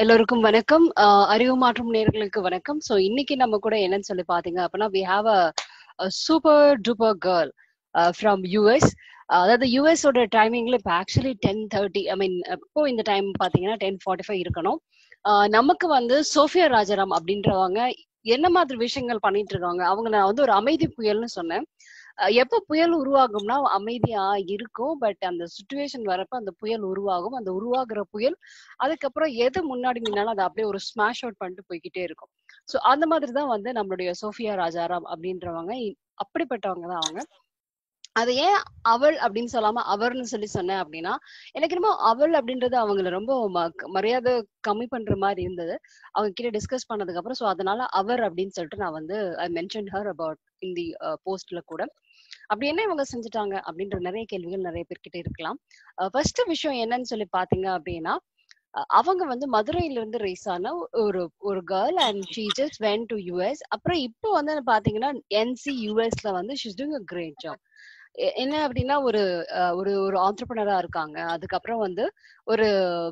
எல்லோருக்கும் வணக்கம். அறிவு மாற்றும் நேயர்களுக்கு வணக்கம். ஸோ இன்னைக்கு நம்ம கூட என்னன்னு சொல்லி பார்த்தீங்க அப்படின்னா we have a super duper girl from US. அதாவது யூஎஸோட டைமிங்ல இப்போ ஆக்சுவலி 10:30. ஐ மீன் இப்போ இந்த டைம் பார்த்தீங்கன்னா 10:45 இருக்கணும். நமக்கு வந்து சோஃபியா ராஜாராம் அப்படின்றவங்க என்ன மாதிரி விஷயங்கள் பண்ணிட்டு இருக்காங்க. அவங்க நான் வந்து ஒரு அமைதி புயல்னு சொன்னேன். எப்ப புயல் உருவாகும்னா அமைதியா இருக்கும். பட் அந்த சுச்சுவேஷன் வரப்ப அந்த புயல் உருவாகும். அந்த உருவாகுற புயல் அதுக்கப்புறம் எது முன்னாடி நின்னாலும் அதை அப்படியே ஒரு ஸ்மாஷ் அவுட் பண்ணிட்டு போய்கிட்டே இருக்கும். ஸோ அந்த மாதிரி தான் வந்து நம்மளுடைய சோஃபியா ராஜாராம் அப்படின்றவங்க அப்படிப்பட்டவங்க தான் அவங்க. அது ஏன் அவள் அப்படின்னு சொல்லாம அவர்னு சொல்லி சொன்னேன் அப்படின்னா, எனக்கு என்னமோ அவள் அப்படின்றது அவங்கள ரொம்ப மரியாதை கம்மி பண்ற மாதிரி இருந்தது அவங்க கிட்ட டிஸ்கஸ் பண்ணதுக்கு அப்புறம். ஸோ அதனால அவர் அப்படின்னு சொல்லிட்டு நான் வந்து I mention her about in the போஸ்ட்ல கூட. அப்படி என்ன இவங்க செஞ்சுட்டாங்க அப்படின்ற நிறைய கேள்விகள் நிறைய பேர்கிட்ட இருக்கலாம். ஃபர்ஸ்ட் விஷயம் என்னன்னு சொல்லி பாத்தீங்க அப்படின்னா, அவங்க வந்து மதுரையில இருந்து ரைஸ் ஆன ஒரு ஒரு girl and she just went to US. அப்புறம் இப்போ வந்து பாத்தீங்கன்னா என்சி யூஎஸ்ல வந்து she's doing a great job. என்ன அப்படின்னா ஒரு ஒரு ஒரு ஆண்டர்பிரினரா இருக்காங்க. அதுக்கப்புறம் வந்து ஒரு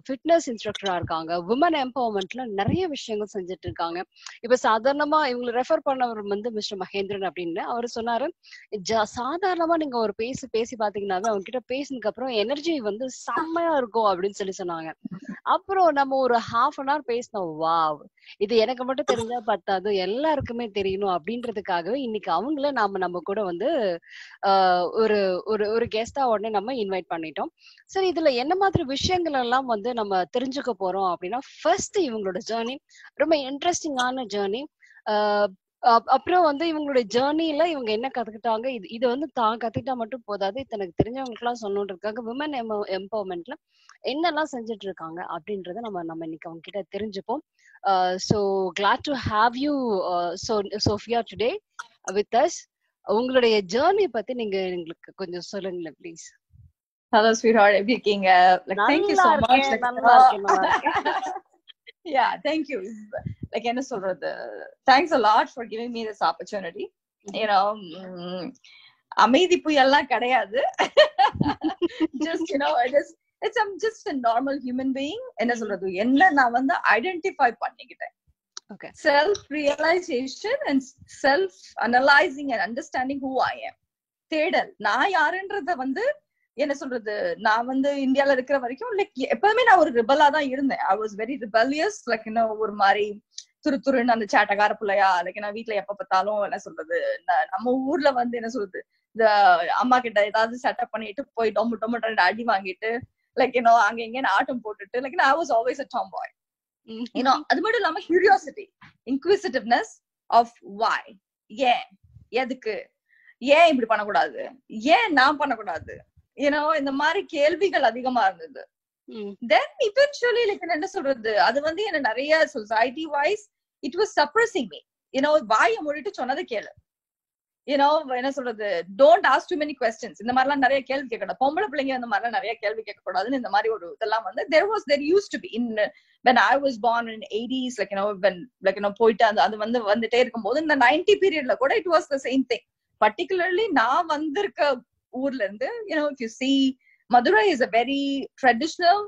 ஃபிட்னஸ் இன்ஸ்ட்ரக்டரா இருக்காங்க. உமன் எம்பவர்மெண்ட்ல நிறைய விஷயங்கள் செஞ்சுட்டு இருக்காங்க. இப்ப சாதாரணமா இவங்களை ரெஃபர் பண்ணவர் வந்து மிஸ்டர் மகேந்திரன் அப்படின்னு அவர் சொன்னாரு. சாதாரணமா நீங்க ஒரு பேசி பாத்தீங்கன்னாவே அவங்க கிட்ட பேசினதுக்கு அப்புறம் எனர்ஜி வந்து செம்மையா இருக்கும் அப்படின்னு சொல்லி சொன்னாங்க. அப்புறம் நம்ம ஒரு ஹாஃப் அன் ஹவர் பேசினோம். வாவ், இது எனக்கு மட்டும் தெரிஞ்சா பத்தாது, எல்லாருக்குமே தெரியணும் அப்படின்றதுக்காகவே இன்னைக்கு அவங்கள நம்ம கூட வந்து ஒரு ஒரு ஒரு கெஸ்டா உடனே நம்ம இன்வைட் பண்ணிட்டோம். சரி, இதுல என்ன மாதிரி விஷயங்கள் எல்லாம் வந்து நம்ம தெரிஞ்சுக்க போறோம் அப்படின்னா, ஃபர்ஸ்ட் இவங்களோட ஜேர்னி ரொம்ப இன்ட்ரெஸ்டிங்கான ஜேர்னி. அப்புறம் வந்து இவங்களுடைய ஜேர்னில இவங்க என்ன கத்துக்கிட்டாங்க, இது வந்து தான் கத்துக்கிட்டா மட்டும் போதாது, தனக்கு தெரிஞ்சவங்களுக்கு எல்லாம் சொல்லணுன்றதுக்காக விமன் எம்பவர்மெண்ட்ல என்னெல்லாம் செஞ்சுட்டு இருக்காங்க அப்படின்றத நம்ம இன்னைக்கு அவங்க கிட்ட தெரிஞ்சுப்போம். So glad to have you Sophia today with us. உங்களுடைய ஜேர்னி பத்தி நீங்க எங்களுக்கு கொஞ்சம் சொல்லுங்களேன் ப்ளீஸ். Hello sweetheart, எப்படி இருக்கீங்க? Like thank you so much. நல்லா இருக்கேன். Yeah, thank you. Like என்ன சொல்றது, thanks a lot for giving me this opportunity. You know, அமைதி புயல்லாம் கிடையாது. Just you know, I'm just a normal human being. என்ன சொல்றது, என்ன நான் வந்து ஐடென்டிஃபை பண்ணிக்கிட்டேன். Okay. Self-realization and self-analyzing and understanding who I am. தேடல், நான் யாருன்றத வந்து என்ன சொல்றது, நான் வந்து இந்தியால இருக்கிற வரைக்கும் லைக் எப்பவுமே நான் ஒரு ரிபலா தான் இருந்தேன். I was very rebellious. Like இன்னும் ஒரு மாதிரி துருத்துருன்னு அந்த சேட்டக்கார பிள்ளையா. லைக் நான் வீட்டுல எப்ப பார்த்தாலும் என்ன சொல்றது, நம்ம ஊர்ல வந்து என்ன சொல்றது, இந்த அம்மா கிட்ட ஏதாவது செட்டப் பண்ணிட்டு போய் டொம்பு அடி வாங்கிட்டு லைக் இன்னும் அங்க இங்க ஆட்டம் போட்டுட்டு like I was always a tomboy. அது மட்டும் இல்லாம கியூரியாசிட்டி, இன்க்விசிட்டிவ்னஸ் ஆஃப் why, ஏன், எதுக்கு, ஏன் இப்படி பண்ணக்கூடாது, ஏன் நான் பண்ணக்கூடாது, இந்த மாதிரி கேள்விகள் அதிகமா இருந்தது. தென் இவென்ச்சுவலி லைக் என்ன சொல்றது, அது வந்து என்ன நிறைய society wise it was suppressing me. வாயை மூடிட்டு சொன்னதை கேளு. என்ன சொல்றது, don't ask too many questions. இந்த மாதிரிலாம் நிறைய கேள்வி கேட்கணும். பொம்பளை பிள்ளைங்க இந்த மாதிரிலாம் நிறைய கேள்வி கேட்க கூடாதுன்னு இந்த மாதிரி ஒரு இதெல்லாம் வந்து there used to be in when I was born in 80s, like when போயிட்டு அது வந்து வந்துட்டே இருக்கும்போது இந்த 90 பீரியட்ல கூட it was the same thing. Particularly நான் வந்திருக்க ஊர்ல இருந்து, if you see, Madurai is a very traditional,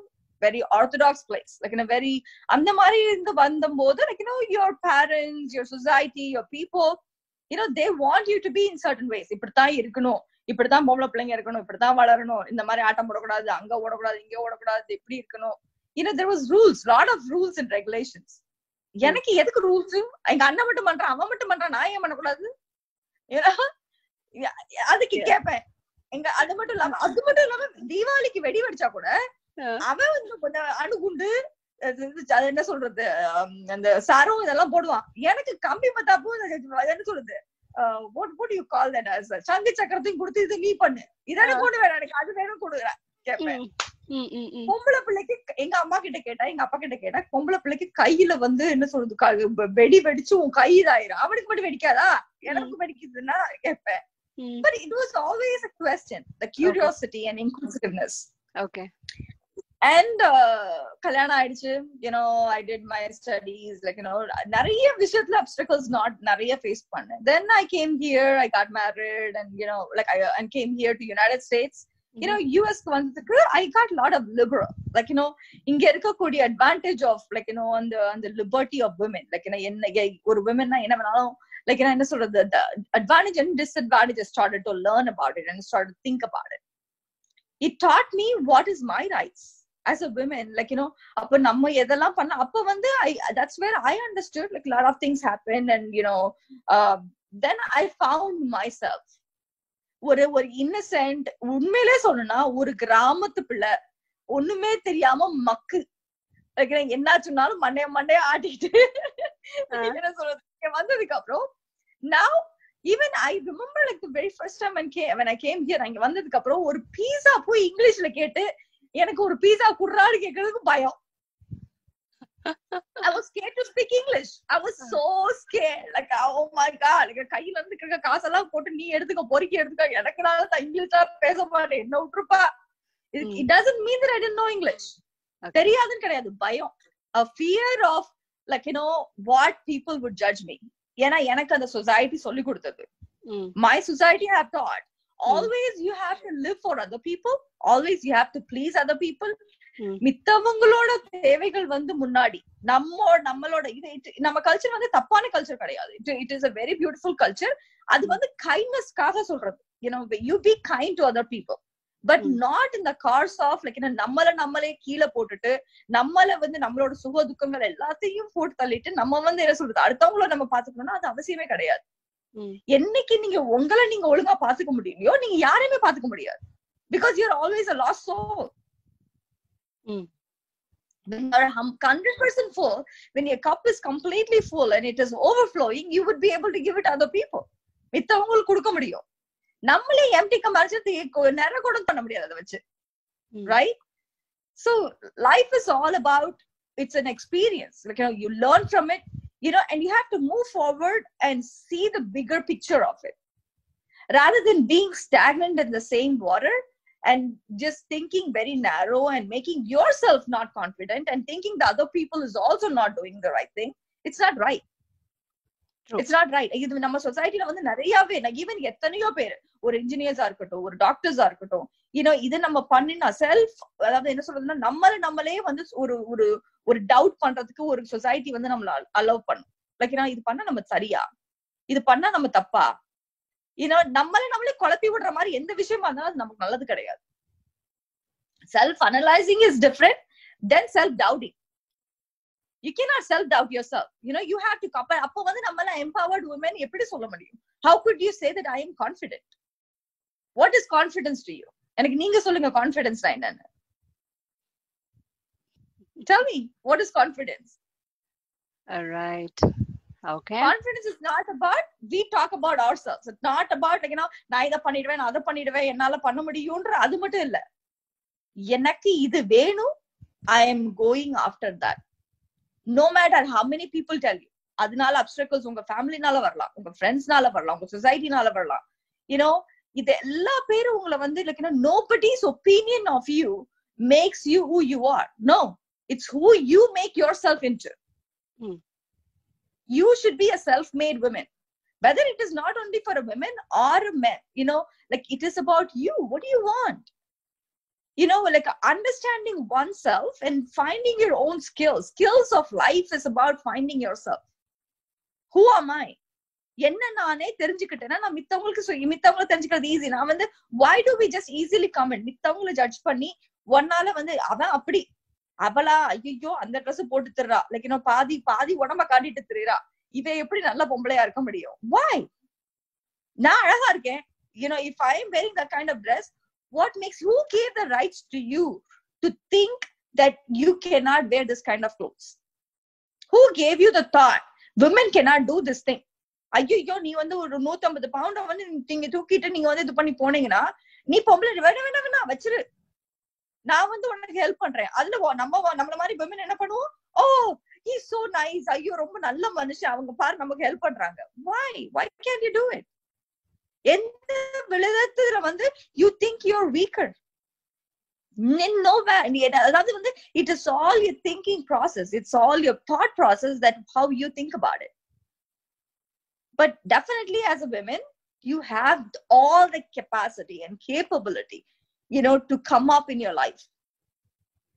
very orthodox place. Like in a very அந்த மாதிரி இருந்து வந்தம்போது like your parents, your society, your people, they want you to be in certain ways. இப்படித்தான் இருக்கணும், இப்படித்தான் பொம்பளை பிள்ளைங்க இருக்கணும், இப்படித்தான் வளரணும், இந்த மாதிரி ஆட்டம் போடக்கூடாது, அங்க ஓடக்கூடாது, இங்க ஓடக்கூடாது, இப்படி இருக்கணும். There was rules, lot of rules and regulations. எனக்கு எதுக்கு ரூல்ஸ்? எங்க அண்ணன் மட்டும் பண்றான், அவன் மட்டும் பண்றான், நான் ஏன் பண்ணக்கூடாது? அதுக்கு கேட்பேன். அது மட்டும் இல்லாம தீபாவளிக்கு வெடி வெடிச்சா கூட அவன் வந்து கொஞ்சம் அணுகுண்டு அது என்ன சொல்றது, அந்த சரம் இதெல்லாம் போடுவான். எனக்கு கம்பி மத்தாப்பும் என்ன சொல்றது, what do you call that as சங்கு சக்கரத்தையும் கொடுத்து இது நீ பண்ணு, இதானே கொண்டு வேற, எனக்கு அது வேணும் கொடுக்குறேன் கேட்பேன். பொம்பளை பிள்ளைக்கு எங்க அம்மா கிட்ட கேட்டா, எங்க அப்பா கிட்ட கேட்டா, பொம்பளை பிள்ளைக்கு கையில வந்து என்ன சொல்றது, வெடி வெடிச்சு உன் கை இதாயிரும், அவனுக்கு மட்டும் வெடிக்காதா, எனக்கு வெடிக்குதுன்னா கேட்பேன். But it was always a question, the curiosity and inquisitiveness. Okay. And கல்யாணம் ஆயிடுச்சு. I did my studies, like நிறைய விஷயத்துல obstacles நிறைய ஃபேஸ் பண்ணேன். Then I came here, I got married and like I came here to United States. you know, US வந்ததுக்கு I got a lot of liberal, like, you know, இங்க இருக்கக்கூடிய advantage of, like, you know, on the liberty of women, like, you know, என்ன ஒரு women na என்ன வேணாலும், like, you know, என்ன சொல்றது, the advantage and disadvantages, started to learn about it and started to think about it. It taught me what is my rights as a woman, like, you know, அப்ப நம்ம எதெல்லாம் பண்ண, அப்ப வந்து that's where I understood, like, a lot of things happened, and, you know, then I found myself ஒரு Innocent, உண்மையிலே சொல்லணும்னா ஒரு கிராமத்து பிள்ளை, ஒண்ணுமே தெரியாம மக்கு, என்ன சொன்னாலும் மண்டைய ஆட்டிட்டு என்ன சொல்றது வந்ததுக்கு அப்புறம், now even I remember, like, the very first time when I came here, இங்க வந்ததுக்கு அப்புறம் ஒரு பீஸா போய் இங்கிலீஷ்ல கேட்டு எனக்கு ஒரு பீஸா குடுறான்னு கேக்குறதுக்கு பயம். I was scared to speak English. I was so scared. Like, oh my God. Like, கையில இருந்து இருக்க காசெல்லாம் போட்டு நீ எடுத்துக்க, பொறுக்கி எடுத்துக்க, எனக்கு நான் இங்கிலீஷா பேச மாட்டேன், என்ன விட்டுருப்பா. It doesn't mean that I didn't know English. தெரியாதுன்னு கிடையாது, பயம். A fear of, like, you know, what people would judge me. ஏன்னா எனக்கு அந்த சொசைட்டி சொல்லி கொடுத்தது. My society have taught, always you have to live for other people. Always you have to please other people. மித்தவங்களோட தேவைகள் வந்து முன்னாடி, நம்மளோட இது, நம்ம கல்ச்சர் வந்து தப்பான கல்ச்சர் கிடையாது. It is a very beautiful culture. அது வந்து கைண்ட்னஸ்க்காக சொல்றது, you know, you be kind to other people, but not in the course of, like, you know, நம்மளே கீழே போட்டுட்டு, வந்து நம்மளோட சுக துக்கங்கள் எல்லாத்தையும் போட்டு தள்ளிட்டு நம்ம வந்து என்ன சொல்றது, அடுத்தவங்கள நம்ம பாத்துக்கணும்னா அது அவசியமே கிடையாது. என்னைக்கு நீங்க உங்களை நீங்க ஒழுங்கா பாத்துக்க முடியலையோ, நீங்க யாரையுமே பாத்துக்க முடியாது. Because you're always a lost soul. When you're 100% full, when your cup is completely full and it is overflowing, you would be able to give it to other people. மித்தவங்களுக்கு கொடுக்க முடியும். நம்மளே empty cup அடிச்சு நிறைய கூட பண்ண முடியாது அதை வச்சு, right? So life is all about, it's an experience, like, you know, you learn from it, you know, and you have to move forward and see the bigger picture of it, rather than being stagnant in the same water and just thinking very narrow and making yourself not confident and thinking the other people is also not doing the right thing. It's not right. True. It's not right. இது நம்ம சொசைட்டில வந்து நிறையவே, even எத்தனையோ பேர், ஒரு இன்ஜினியர்ஸா இருக்கட்டும், ஒரு டாக்டர்ஸா இருக்கட்டும், யூனோ, இது நம்ம பண்ணினா செல்ஃப், அதாவது என்ன சொல்றதுன்னா, நம்மளே வந்து ஒரு டவுட் பண்றதுக்கு ஒரு சொசைட்டி வந்து நம்மள அலோவ் பண்ணும். லைக், இது பண்ணா நம்ம சரியா, இது பண்ணா நம்ம தப்பா, நம்மளே குழப்பி விடுற மாதிரி எந்த விஷயமா இருந்தாலும் அது நமக்கு நல்லது கிடையாது. Self analysing is different then self doubting. You cannot self doubt yourself. You know, you have to compare. அப்போ வந்து நம்மள empowered women எப்படி சொல்ல முடியும்? How could you say that I am confident? What is confidence to you? எனக்கு நீங்க சொல்லுங்க, confidence என்னன்னு. Tell me, what is confidence? All right. Okay. Confidence is not about, we talk about ourselves. It's not about, like, you know, நான் இத பண்ணிடுவேன், நான் அத பண்ணிடுவேன், என்னால பண்ண முடியும்ன்ற அது மட்டும் இல்ல. எனக்கு இது வேணும், I am going after that. No matter how many people tell you. அதனால obstacles உங்க ஃபேமிலினால வரலாம், உங்க ஃப்ரெண்ட்ஸ்னால வரலாம், உங்க சொசைட்டினால வரலாம். You know, இது எல்லா பேரும் உங்களை வந்து, like, you know, nobody's opinion of you makes you who you are. No, it's who you make yourself into. You should be a self-made woman, whether it is not only for a woman or a man. You know, like, it is about you. What do you want? You know, like, understanding oneself and finding your own skills of life is about finding yourself. Who am I? என்ன நானே தெரிஞ்சுக்கிட்டேன்னா நான் மித்தவங்களை தெரிஞ்சுக்கிறது easy. நான் வந்து, why do we just easily comment? மித்தவங்களை judge பண்ணி ஒன்னால வந்து, அவன் அப்படி, அவளா, ஐயோ அந்த ட்ரெஸ் போட்டு திர்றா, லைக், இன்னும் பாதி உடம்ப காட்டிட்டு திரிறா, இவ எப்படி நல்ல பொம்பளையா இருக்க முடியும்? Why? நான் அழகா இருக்கேன். You know, if I am wearing that kind of dress, what makes, who gave the rights to you to think that you cannot wear this kind of clothes? Who gave you the thought women cannot do this thing? ஐயோ, நீ வந்து ஒரு 150 பவுண்ட வந்து நீங்க தூக்கிட்டு நீங்க வந்து இது பண்ணி போனீங்கன்னா, நீ பொம்பளை வேணா வச்சிரு, நான் வந்து உனக்கு ஹெல்ப் பண்றேன். அதுல நம்மள மாதிரி women என்ன பண்ணுவோம்? ஓ, he is so nice, ஐயோ ரொம்ப நல்ல மனுஷன், அவங்க பாரு நமக்கு ஹெல்ப் பண்றாங்க. Why can't you do it? எந்த விதத்துல வந்து you think you're weaker? அதாவது வந்து, it is all your thinking process, it's all your thought process, that how you think about it. But definitely as a woman, you have all the capacity and capability to come up in your life.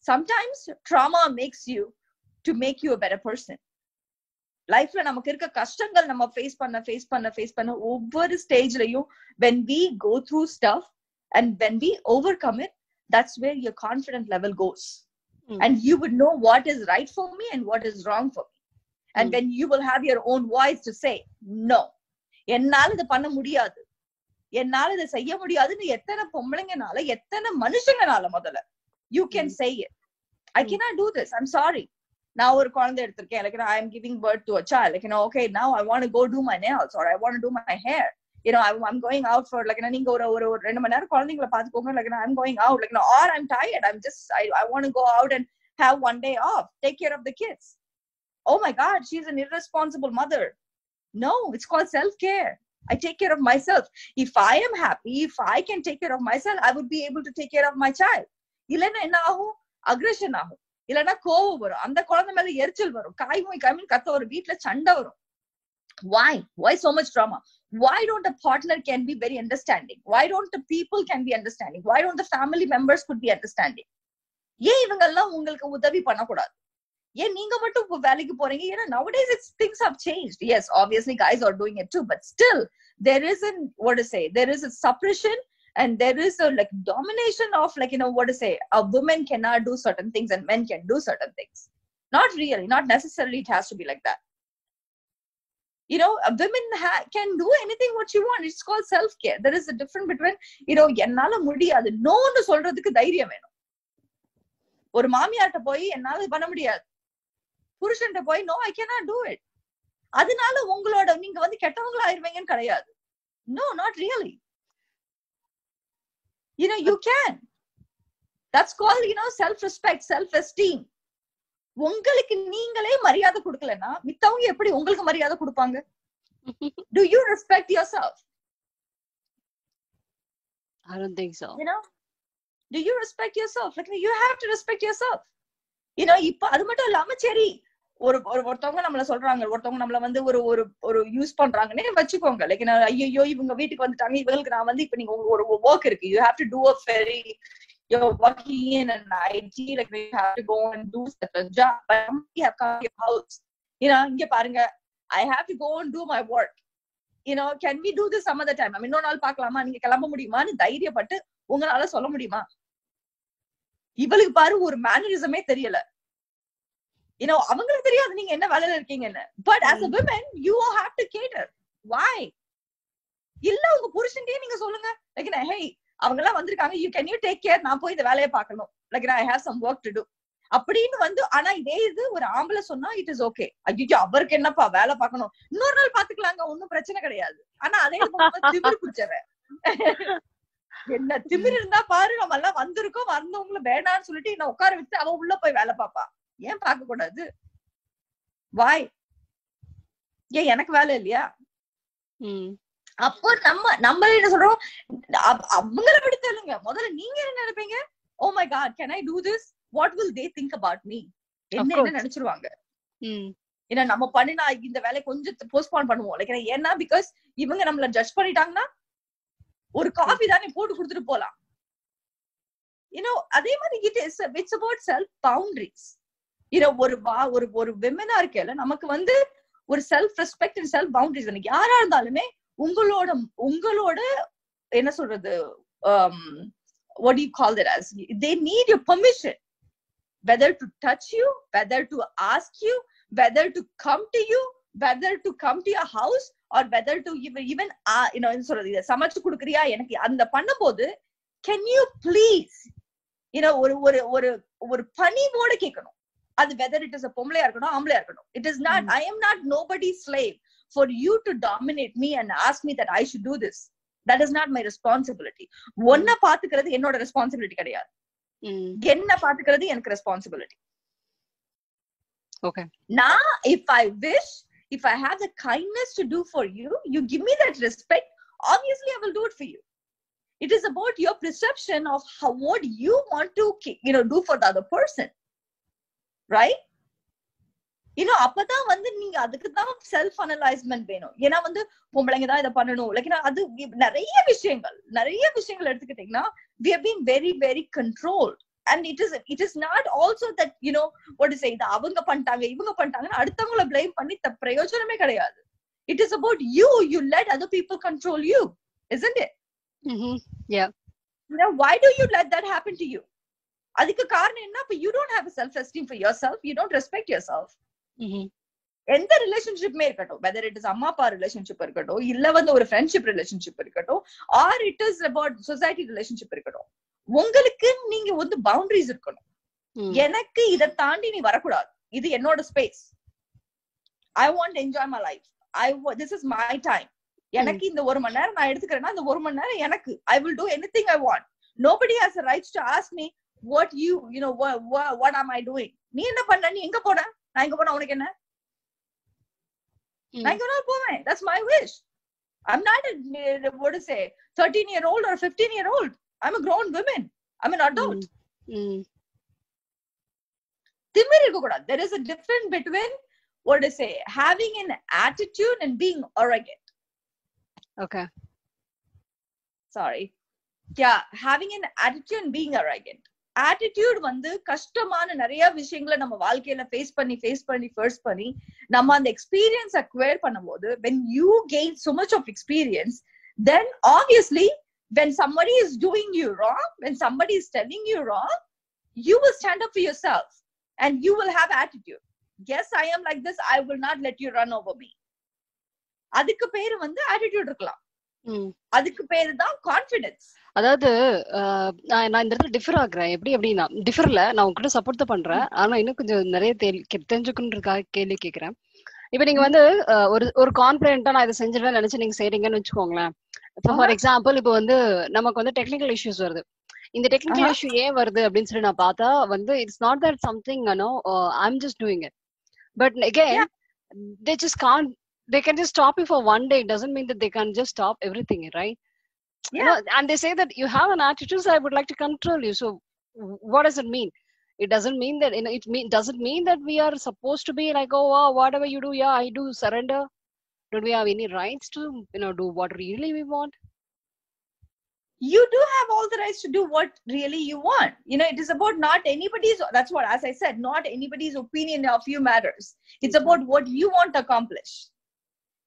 Sometimes trauma makes you to make you a better person. லைஃப்ல நமக்கு இருக்க கஷ்டங்கள் நம்ம face பண்ண ஒவ்வொரு ஸ்டேஜ்லயும் when we go through stuff and when we overcome it, that's where your confidence level goes. And you would know what is right for me and what is wrong for me. And when you will have your own voice to say no, என்னால இது பண்ண முடியாது, என்னால இதை செய்ய முடியாதுன்னு எத்தனை பொம்பளைங்கனால எத்தனை மனுஷங்கனால முதல்ல you can say it. I cannot do this, I'm sorry. நான் ஒரு குழந்தை எடுத்திருக்கேன், like I am giving birth to a child, like okay, now I want to go do my nails or I want to do my hair, I'm going out for like நீங்க ஒரு 2 மணி நேரம் குழந்தைகளை பாத்துக்கோங்க, like I'm going out, like or I'm tired, I want to go out and have one day off, take care of the kids. Oh my god, she's an irresponsible mother. No, it's called self-care. I take care of myself. If I am happy, if I can take care of myself, I would be able to take care of my child. இல்லன்னா என்ன ஆகும், aggression ஆகும், இல்லன்னா கோவம் வரும், அந்த குழந்தை மேல எரிச்சல் வரும், காய்மொய் கத்த வரும், வீட்டுல சண்டை வரும். Why so much drama? Why don't a partner can be very understanding? Why don't the people can be understanding? Why don't the family members could be understanding? ஏன் இவங்க எல்லாம் உங்களுக்கு உதவி பண்ணக்கூடாது? ஏன் நீங்க மட்டும் வேலைக்கு போறீங்க? ஏன்னா nowadays things have changed. Yes, obviously guys are doing it too, but still there isn't there is a suppression and there is a like domination of like a woman cannot do certain things and men can do certain things. Not really, not necessarily it has to be like that. A women can do anything what you want. It's called self-care. There is a difference between என்னால முடியாது நோன்னு சொல்றதுக்கு தைரியம் வேணும். ஒரு மாமியார்ட்ட போய் என்னால பண்ண முடியாது, புருஷன்ட்ட போய் no I cannot do it, அதனால உங்களோட நீங்க கெட்டவங்களா ஆயிருவீங்கன்னு கிடையாது. No, not really. You can. That's called self-respect, self-esteem. உங்களுக்கு நீங்களே மரியாதை கொடுக்கலன்னா மித்தவங்க எப்படி உங்களுக்கு மரியாதை கொடுப்பாங்க? Do you respect yourself? I don't think so. Do you respect yourself? Like you have to respect yourself. இப்ப அது மட்டும் இல்லாம சரி ஒருத்தவங்க நம்மள சொல்றாங்க, ஒருத்தவங்க நம்மள ஒரு யூஸ் பண்றாங்கன்னே வச்சுக்கோங்க. லைக் ஐயோ இவங்க வீட்டுக்கு வந்துட்டாங்க, இவங்களுக்கு நான் இப்ப நீங்க ஒரு ஒர்க் இருக்கு, you have to do a very, you're working in an IT, like you have to go and do such a job, but you have come to your house, இங்க பாருங்க, I have to go and do my work, can we do this some other time? இன்னொரு நாள் பாக்கலாமா, நீங்க கிளம்ப முடியுமான்னு தைரியப்பட்டு உங்களால சொல்ல முடியுமா? இவளுக்கு பாரு ஒரு மேனரிசமே தெரியல, அவங்களுக்கு தெரியாது நீங்க என்ன வேலையில இருக்கீங்கன்னு. But as a woman you have to cater. Why? இல்ல உங்க புருஷன்டே நீங்க சொல்லுங்க, like hey அவங்க எல்லாம் வந்திருக்காங்க, can you take care, நான் போய் இந்த வேலையை பார்க்கணும், like I have some work to do அப்படின்னு ஆனா இதே இது ஒரு ஆம்பளை சொன்னா it is okay. ஐயோ அவருக்கு என்னப்பா வேலை பார்க்கணும், இன்னொரு நாள் பாத்துக்கலாங்க, ஒன்னும் பிரச்சனை கிடையாது. ஆனா அதே திமிரு பிடிச்சவன் என்ன திமிரு இருந்தா பாரு, நம்ம எல்லாம் வந்திருக்கோம், வந்தவங்களை வேணான்னு சொல்லிட்டு என்ன உட்கார வச்சு அவ உள்ள போய் வேலை பாப்பா. ஏன் பார்க்க கூடாது? வாய் ஏன் எனக்கு வேலை இல்லையா? அப்போ நம்ம என்ன சொல்றோம், அவங்கள விட சொல்லுங்க, முதல்ல நீங்க என்ன நினைப்பீங்க? Oh my god, can I do this? What will they think about me? என்ன நினைச்சிருவாங்க? ஏன்னா நம்ம பண்ணினா இந்த வேலையை கொஞ்சம் போஸ்ட்போன் பண்ணுவோம், லைக் ஏன்னா பிகாஸ் இவங்க நம்மள ஜட்ஜ் பண்ணிட்டாங்கன்னா ஒரு காஃபி தானே போட்டு கொடுத்துட்டு போலாம். அதே மாதிரி it's about self boundaries. ஒரு விமனா இருக்கல நமக்கு ஒரு self respect and self boundaries. எனக்கு யாரா இருந்தாலுமே உங்களோட என்ன சொல்றது, what do you call it as, they need your permission, whether to touch you, whether to ask you, whether to come to you, whether to come to your house, or whether to even என்ன சொல்றது, இத சமைச்சு குடுக்கறியா எனக்கு அந்த பண்ணும்போது can you please ஒரு பணிவோட கேட்கணும். அது whether it is a பொம்பளையா இருக்கணும் ஆம்பளையா இருக்கணும். It is not, I am not nobody's slave for you to dominate me and ask me that I should do this. That is not my responsibility. ஒன்ன பாத்துக்கிறது என்னோட ரெஸ்பான்சிபிலிட்டி கிடையாது, என்ன பாத்துக்கிறது எனக்கு responsibility. Okay. Now if I wish, if I have the kindness to do for you, you give me that respect, obviously I will do it for you. It is about your perception of what you want to do for the other person, right? இன்னும் அப்பதான் வந்து நீங்க அதுக்குதான் self அனலைஸ்மெண்ட் வேணும். ஏன்னா வந்து பொம்பளைங்க தான் இதை பண்ணணும். லைக் அது நிறைய விஷயங்கள் எடுத்துக்கிட்டீங்கன்னா we have been very very controlled and it is not also that what to say இது அவங்க பண்ணிட்டாங்க இவங்க பண்ணிட்டாங்கன்னு அடுத்தவங்கள blame பண்ணி பிரயோஜனமே கிடையாது. It is about you let other people control you, isn't it? Yeah. Now why do you let that happen to you? அதுக்கு காரணம் என்ன? அப்ப you don't have a self esteem for yourself, you don't respect yourself. எந்த ரிலேஷன்ஷிப்மே இருக்கட்டும், whether it is அம்மா அப்பா relationship இருக்கட்டும், இல்ல வந்து ஒரு ஃப்ரெண்ட்ஷிப் ரிலேஷன்ஷிப் இருக்கட்டும், R it is about society relationship இருக்கட்டும், உங்களுக்கு நீங்க வந்து பவுண்டரிஸ் இருக்கணும். எனக்கு இதை தாண்டி நீ வரக்கூடாது, இது என்னோட space, I want enjoy my life, this is my time, எனக்கு இந்த 1 மணி நேரம் நான் எடுத்துக்கிறேன்னா அந்த 1 மணி நேரம் எனக்கு, I will do anything I want. Nobody has a right to ask me what what am I doing. நீ என்ன பண்ண, நீ எங்க போன, நான் எங்க போனா உனக்கு என்ன, நான் எங்க போவேன், that's my wish. I'm not a what to say 13-year-old or 15-year-old. I'm a grown woman, I'm an adult. திமிர் இருக்க கூடாது. There is a difference between what to say having an attitude and being arrogant. Okay, sorry, yeah, having an attitude and being arrogant. Attitude வந்து கஷ்டமான நிறைய விஷயங்களை நம்ம வாழ்க்கையில face பண்ணி நம்ம அந்த எக்ஸ்பீரியன்ஸ் அக்வயர் பண்ணும்போது when you gain so much of experience, then obviously when somebody is doing you wrong, when somebody is telling you wrong, you will stand up for yourself and you will have attitude. Yes, I am like this, I will not let you run over me. அதுக்கு பேரு வந்து attitude இருக்கலாம், அதுக்கு பேரு தான் confidence. அதாவது நான் இந்த இடத்துல டிஃபர் ஆகுறேன். எப்படின்னா டிஃபர்ல நான் உங்ககிட்ட சப்போர்ட் தான் பண்றேன், ஆனா இன்னும் கொஞ்சம் நிறைய தெரிஞ்சுக்கணுன்றதுக்காக கேள்வி கேட்கிறேன். இப்ப நீங்க வந்து ஒரு கான்பிடென்ட்டா நான் இதை செஞ்சிருவேன் நினைச்சு நீங்க செய்றீங்கன்னு வச்சுக்கோங்களேன். இப்போ ஃபார் எக்ஸாம்பிள் இப்போ வந்து நமக்கு வந்து டெக்னிக்கல் இஷ்யூஸ் வருது. இந்த டெக்னிக்கல் இஷ்யூ ஏன் வருது அப்படின்னு சொல்லி நான் பார்த்தா வந்து it's not that something I'm just doing it, but again they just can't, they can just stop you for one day. It doesn't mean that they can just stop everything, right? Yeah. And they say that you have an attitude, so I would like to control you. So what does it mean? It doesn't mean that doesn't mean that we are supposed to be like, oh wow, whatever you do, yeah, I do surrender. Don't we have any rights to do what really we want? You do have all the rights to do what really you want. It is about not anybody's, that's what, as I said, not anybody's opinion of you matters. It's about what you want to accomplish.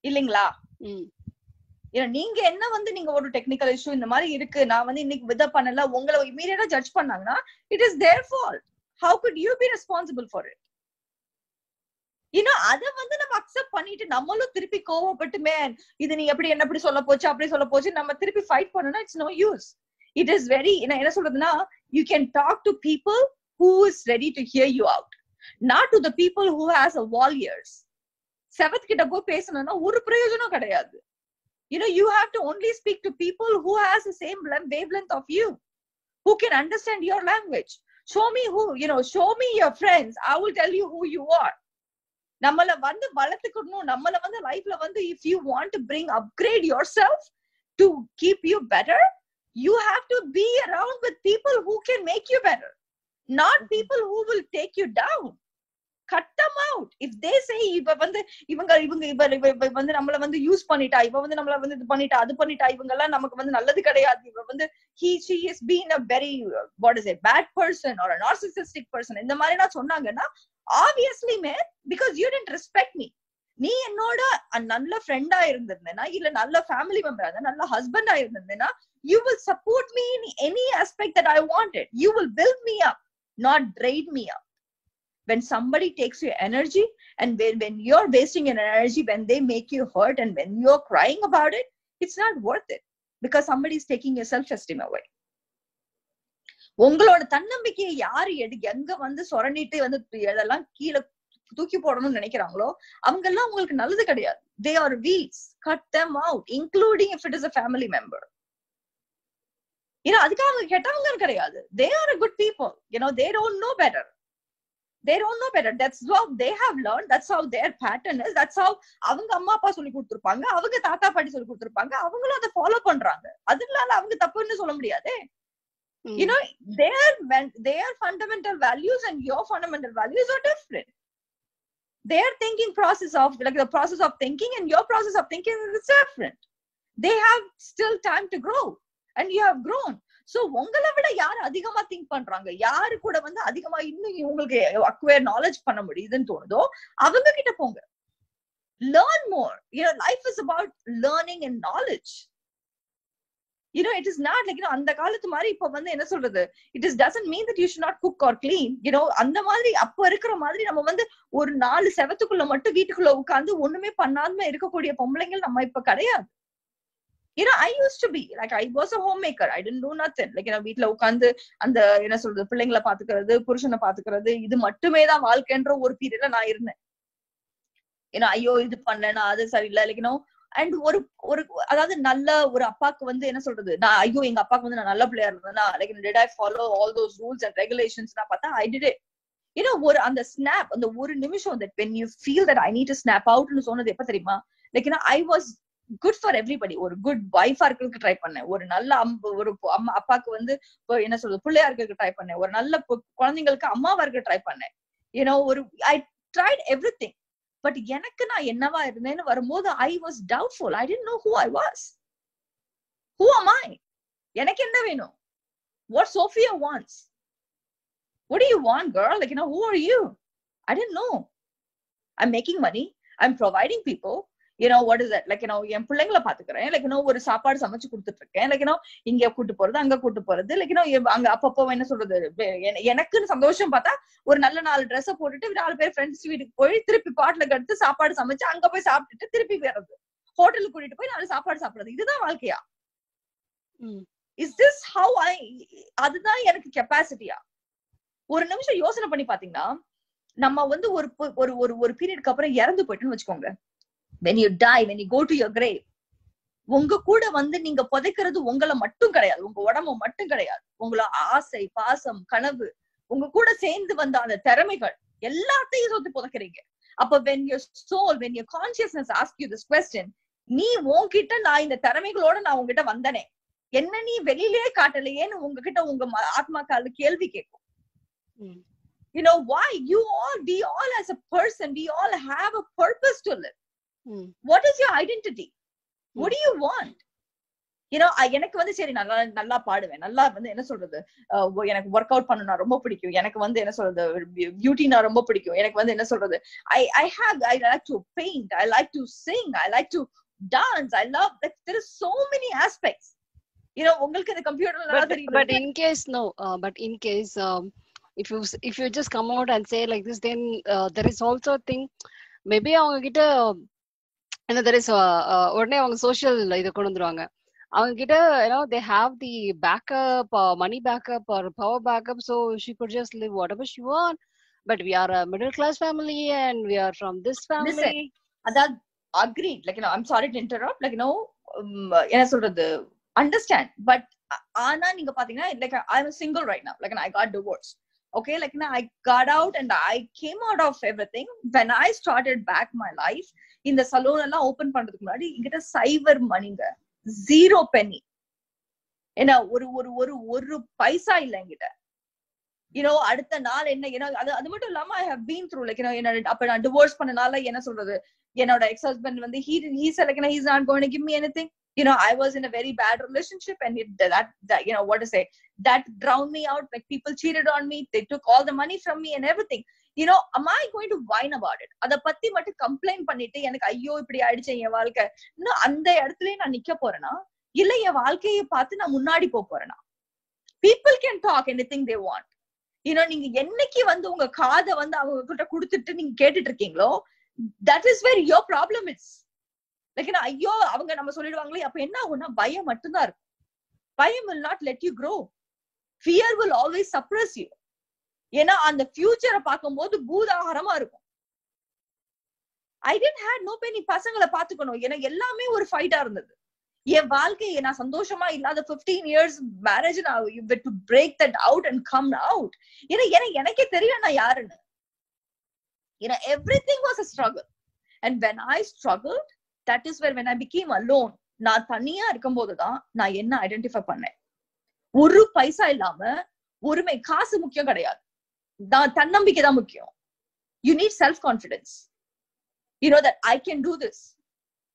இல்லைங்களா? நீங்க என்ன வந்து நீங்க ஒரு technical issue இந்த மாதிரி இருக்கு, நான் வந்து இன்னைக்கு வித பண்ணல, உங்களை இமீடியட்டா ஜட்ஜ் பண்ணாங்கன்னா it is their fault. How could you be responsible for it? அத வந்து நம்ம அக்செப்ட் பண்ணிட்டு நம்மளும் திருப்பி கோவப்பட்டு மேன் இது நீ எப்படி என்ன அப்படி சொல்ல போச்சு அப்படி சொல்ல போச்சு நம்ம திருப்பி ஃபைட் பண்ணனும். It's no use. It is very என்ன சொல்றதுன்னா, you can talk to people who is ready to hear you out, not to the people who has a wall ears. Seventh கிட்ட போய் பேசணும்னா ஒரு பிரயோஜனம் கிடையாது. You have to only speak to people who has the same wavelength of you, who can understand your language. Show me show me your friends, I will tell you who you are. நம்மள வந்து வளர்த்துக்கணும், நம்மள வந்து லைஃப்ல வந்து if you want to upgrade yourself to keep you better, you have to be around with people who can make you better, not people who will take you down. Cut them out. If they say இவ வந்து இவங்க வந்து நம்மள வந்து use பண்ணிட்டா, இவ வந்து நம்மள வந்து இது பண்ணிட்டா அது பண்ணிட்டா, இவங்க எல்லாம் நமக்கு வந்து நல்லது கிடையாது, இவ வந்து she is being a very what is it bad person or a narcissistic person, இந்த மாதிரி நான் சொன்னாங்கன்னா obviously man, because you didn't respect me. நீ என்னோட நல்ல ஃப்ரெண்டா இருந்திருந்தேனா, இல்ல நல்ல ஃபேமிலி மெம்பரா இருந்தா, நல்ல ஹஸ்பண்டா இருந்திருந்தேனா, you will support me in any aspect that I wanted. You will build me up, not drain me up. When somebody takes your energy and when you're wasting your energy, when they make you hurt and when you're crying about it, it's not worth it, because somebody is taking your self-esteem away. உங்களோட தன்னம்பிக்கையை யாரு எங்க வந்து சொரண்டிட்டு வந்து இதெல்லாம் கீழே தூக்கி போடணும்னு நினைக்கிறாங்களோ அவங்க எல்லாம் உங்களுக்கு நல்லது கிடையாது. They are weeds. Cut them out, including if it is a family member. அதுக்காக அவங்க கெட்டவங்க கிடையாது. They are a good people. They don't know better. They don't know better. That's how they have learned. That's how their pattern is. That's how அவங்க அம்மா அப்பா சொல்லி கொடுத்திருப்பாங்க, அவங்க தாத்தா பாட்டி சொல்லி கொடுத்திருப்பாங்க, அவங்களும் அதை ஃபாலோ பண்றாங்க. அதனால அவங்க தப்புன்னு சொல்ல முடியாது. Their fundamental values and your fundamental values are different. their thinking process of like the process of thinking and your process of thinking is different. They have still time to grow and you have grown. So உங்களை விட யார் அதிகமா think பண்றாங்க, யாரு கூட வந்து அதிகமா இன்னும் உங்களுக்கு அக்வயர் நாலேஜ் பண்ண முடியுதுன்னு தோணுதோ அவங்க கிட்ட போங்க. Learn more. Life is about learning and knowledge. It is not like, அந்த காலத்து மாதிரி இப்ப வந்து என்ன சொல்றது, doesn't mean that you should not cook or clean. அந்த மாதிரி அப்ப இருக்கிற மாதிரி நம்ம வந்து ஒரு 4 செவத்துக்குள்ள மட்டும் வீட்டுக்குள்ள உட்கார்ந்து ஒண்ணுமே பண்ணாம இருக்கக்கூடிய பொம்பளைங்க நம்ம இப்ப கிடையாது. I used to be like, I was a homemaker. I didn't do nothing. Like, வீட்டுல உட்கார்ந்து அந்த என்ன சொல்றது பிள்ளைங்களை பாத்துக்கிறது, புருஷனை பாத்துக்கிறது, இது மட்டுமே தான் வாழ்க்கைன்ற ஒரு பீரியட்ல நான் இருந்தேன். ஐயோ இது பண்ணேன்னா அது சரியில்லை, லைக் அண்ட் ஒரு அதாவது நல்ல ஒரு அப்பாக்கு வந்து என்ன சொல்றது, நான் ஐயோ எங்க அப்பாக்கு வந்து நான் நல்ல பிள்ளையா இருந்தேன்னா, like did I follow all those rules and regulations நான் பார்த்தா I did it. ஒரு அந்த ஸ்னாப், அந்த ஒரு நிமிஷம் that when you feel that I need to snap out னு சொன்னது எப்ப தெரியுமா, like I was good for everybody. ஒரு குட் வைஃபா இருக்கிறதுக்கு ட்ரை பண்ணேன், ஒரு நல்ல ஒரு அம்மா அப்பாக்கு வந்து என்ன சொல்றது பிள்ளையா இருக்கிறதுக்கு ட்ரை பண்ணேன், ஒரு நல்ல குழந்தைங்களுக்கு அம்மாவா இருக்க ட்ரை பண்ணேன். ஒரு I tried everything. But எனக்கு நான் என்னவா இருந்தேன்னு வரும்போது I was doubtful. I didn't know who I was. Who am I? எனக்கு என்ன வேணும்? What Sophia wants? What do you want, girl? Like, who are you? I didn't know. I'm making money. I'm providing people. What is that? Like, என் பிள்ளைங்களை பாத்துக்கிறேன். Like, ஒரு சாப்பாடு சமைச்சு கொடுத்துட்டு இருக்கேன். Like, இங்க கூட்டு போறது, அங்க கூட்டு போறது. Like, அங்க அப்பப்போ என்ன சொல்றது, எனக்குன்னு சந்தோஷம் பார்த்தா ஒரு நல்ல 4 ட்ரெஸ் போட்டுட்டு 4 பேர் ஃப்ரெண்ட்ஸ் வீட்டுக்கு போய் திருப்பி பாட்டில கடுத்து சாப்பாடு சமைச்சு அங்க போய் சாப்பிட்டுட்டு திருப்பி வர்றது, ஹோட்டலுக்கு கூட்டிட்டு போய் 4 சாப்பாடு சாப்பிடுறது. இதுதான் வாழ்க்கையா? Is this how அதுதான் எனக்கு கெப்பாசிட்டியா? ஒரு நிமிஷம் யோசனை பண்ணி பாத்தீங்கன்னா, நம்ம வந்து ஒரு பீரியடுக்கு அப்புறம் இறந்து போயிட்டுன்னு வச்சுக்கோங்க. When you die, when you go to your grave, உங்க கூட வந்து நீங்க புதைக்கிறது உங்களை மட்டும் கிடையாது, உங்க உடம்பு மட்டும் கிடையாது, உங்களோட ஆசை, பாசம், கனவு, உங்க கூட சேர்ந்து வந்த அந்த திறமைகள் எல்லாத்தையும் சொத்து புதைக்கிறீங்க. அப்ப when your soul, when your consciousness ask you this question, நீ உன்கிட்ட நான் இந்த திறமைகளோட நான் உங்ககிட்ட வந்தனே, என்ன நீ வெளியிலேயே காட்டலையேன்னு உங்ககிட்ட உங்க ஆத்மாக்கால கேள்வி கேட்கும். Why? We all as a person, we all have a purpose to live. What is your identity? What do you want? எனக்கு வந்து சரி நல்லா பாடுவேன், நல்லா வந்து என்ன சொல்றது, எனக்கு ஒர்க் அவுட் பண்ண ரொம்ப பிடிக்கும், எனக்கு வந்து என்ன சொல்றது பியூட்டி நான் ரொம்ப பிடிக்கும், எனக்கு வந்து என்ன சொல்றது I like to paint, I like to sing, I like to dance, I love, like, there is so many aspects. உங்களுக்கு இந்த கம்ப்யூட்டர்ல தெரியும். But in case no, but in case if you just come out and say like this, then there is also a thing, maybe அவங்க கிட்ட there is உடனே அவங்க social இது கொண்டு வந்துருவாங்க. அவங்க கிட்ட they have the backup, money backup or power backup, so she could just live whatever she want. But we are a middle class family and we are from this family. Listen, that agreed. Like, I'm sorry to interrupt. Like, என்ன சொல்றது, understand. But ஆனா நீங்க பாத்தீங்கன்னா, like, I'm single right now. Like, I got divorced. Okay, like, I got out and I came out of everything. When I started back my life, இந்த salon எல்லாம் open பண்றதுக்கு முன்னாடி என்கிட்ட சைவர் மணிங்க, 0 penny. ஏன்னா ஒரு பைசா இல்ல என்கிட்ட. அடுத்த நாள் என்ன, அது மட்டும் இல்லாம I have been through, like, அப்ப நான் டிவோர்ஸ் பண்ணனால என்ன சொல்றது, என்னோட எக்ஸ் ஹஸ்பண்ட் வந்து he said, like, he's not going to give me anything. I was in a very bad relationship and that what to say, that drowned me out. Like, people cheated on me, they took all the money from me and everything. Am I going to whine about it? அத பத்தி மட்டும் complaint பண்ணிட்டு எனக்கு ஐயோ இப்படி ஆயிடுச்சு என் வாழ்க்கை, இன்னும் அந்த இடத்துல நான் நிக்க போறேனா, இல்ல என் வாழ்க்கையை பார்த்து நான் முன்னாடி போறேனா? People can talk anything they want. நீங்க என்னைக்கு வந்து உங்க காதை வந்து அவங்க கிட்ட கொடுத்துட்டு நீங்க கேட்டுட்டு இருக்கீங்களோ, that is where your problem is. Like, ஐயோ அவங்க நம்ம சொல்லிடுவாங்களே, அப்ப என்ன ஆகும்னா பயம் மட்டும்தான் இருக்கும். பயம் will not let you grow. Fear will always suppress you. ஏன்னா அந்த ஃபியூச்சரை பார்க்கும்போது பூதாகரமா இருக்கும். I didn't have no penny. பசங்களை பாத்துக்கணும், எனக்கு எல்லாமே ஒரு ஃபைட்டா இருந்தது. என் வாழ்க்கையை நான் சந்தோஷமா இல்லாத 15 years marriage, நான் to break that out and come out. ஏன்னா எனக்கே தெரியல நான் யாருன்னு. Everything was a struggle. And when I struggled, that is where when I became alone, நான் தனியா இருக்கும் போதுதான் நான் என்ன ஐடென்டிஃபை பண்ணேன். ஒரு பைசா இல்லாம ஒருமை, காசு முக்கியம் கிடையாது, தன்னம்பிக்கை தான் முக்கியம். You need self confidence. you know that I can do this.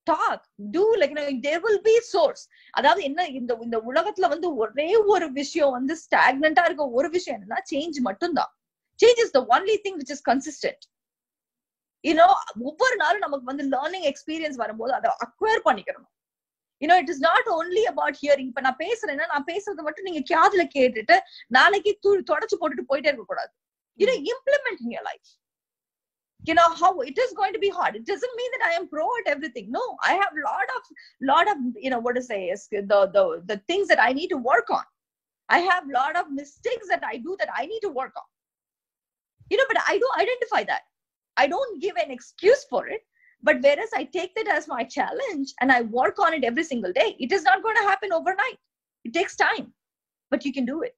Talk, do, like, you know, there will be source. அதாவது என்ன, இந்த உலகத்துல வந்து ஒரே ஒரு விஷயம் வந்து ஸ்டாக்னண்டா இருக்க ஒரு விஷயம் என்னன்னா சேஞ்ச் மட்டும்தான். Change is the only thing which is consistent. You know, ஒவ்வொரு நாளும் நமக்கு வந்து லேர்னிங் எக்ஸ்பீரியன்ஸ் வரும்போது அதை அக்வயர் பண்ணிக்கணும். You know, it is not only about hearing. இப்ப நான் பேசுறேன்னா நான் பேசுறது மட்டும் நீங்க காதுல கேட்டுட்டு நாளைக்கு தொடச்சு போட்டுட்டு போயிட்டே இருக்க கூடாது. You know, implement in your life. You know how it is going to be hard. It doesn't mean that I am pro at everything. No, I have lot of you know, what to say is the things that I need to work on. I have lot of mistakes that I do that I need to work on. You know, but I do identify that. I don't give an excuse for it. But whereas I take that as my challenge and I work on it every single day, it is not going to happen overnight. It takes time, but you can do it.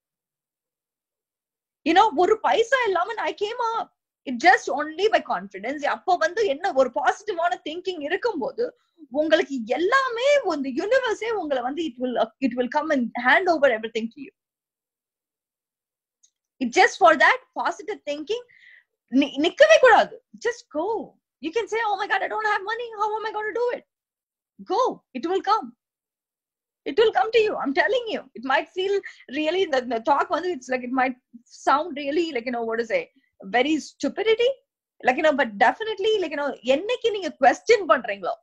You know, oru paisa illama I came up. It just only by confidence. அப்போ வந்து என்ன ஒரு பாசிட்டிவான thinking இருக்கும்போது உங்களுக்கு எல்லாமே இந்த யூனிவர்ஸே உங்களை வந்து it will come and hand over everything to you. It just for that positive thinking, நிக்கவே கூடாது. Just go. You can say, oh my God, I don't have money. How am I going to do it? Go. It will come. It will come to you. I'm telling you. It might feel really, the talk, it's like, it might sound really like, you know, what to say, very stupidity. Like, you know, but definitely, like, you know, என்னைக்கு நீங்க question பண்றீங்களோ,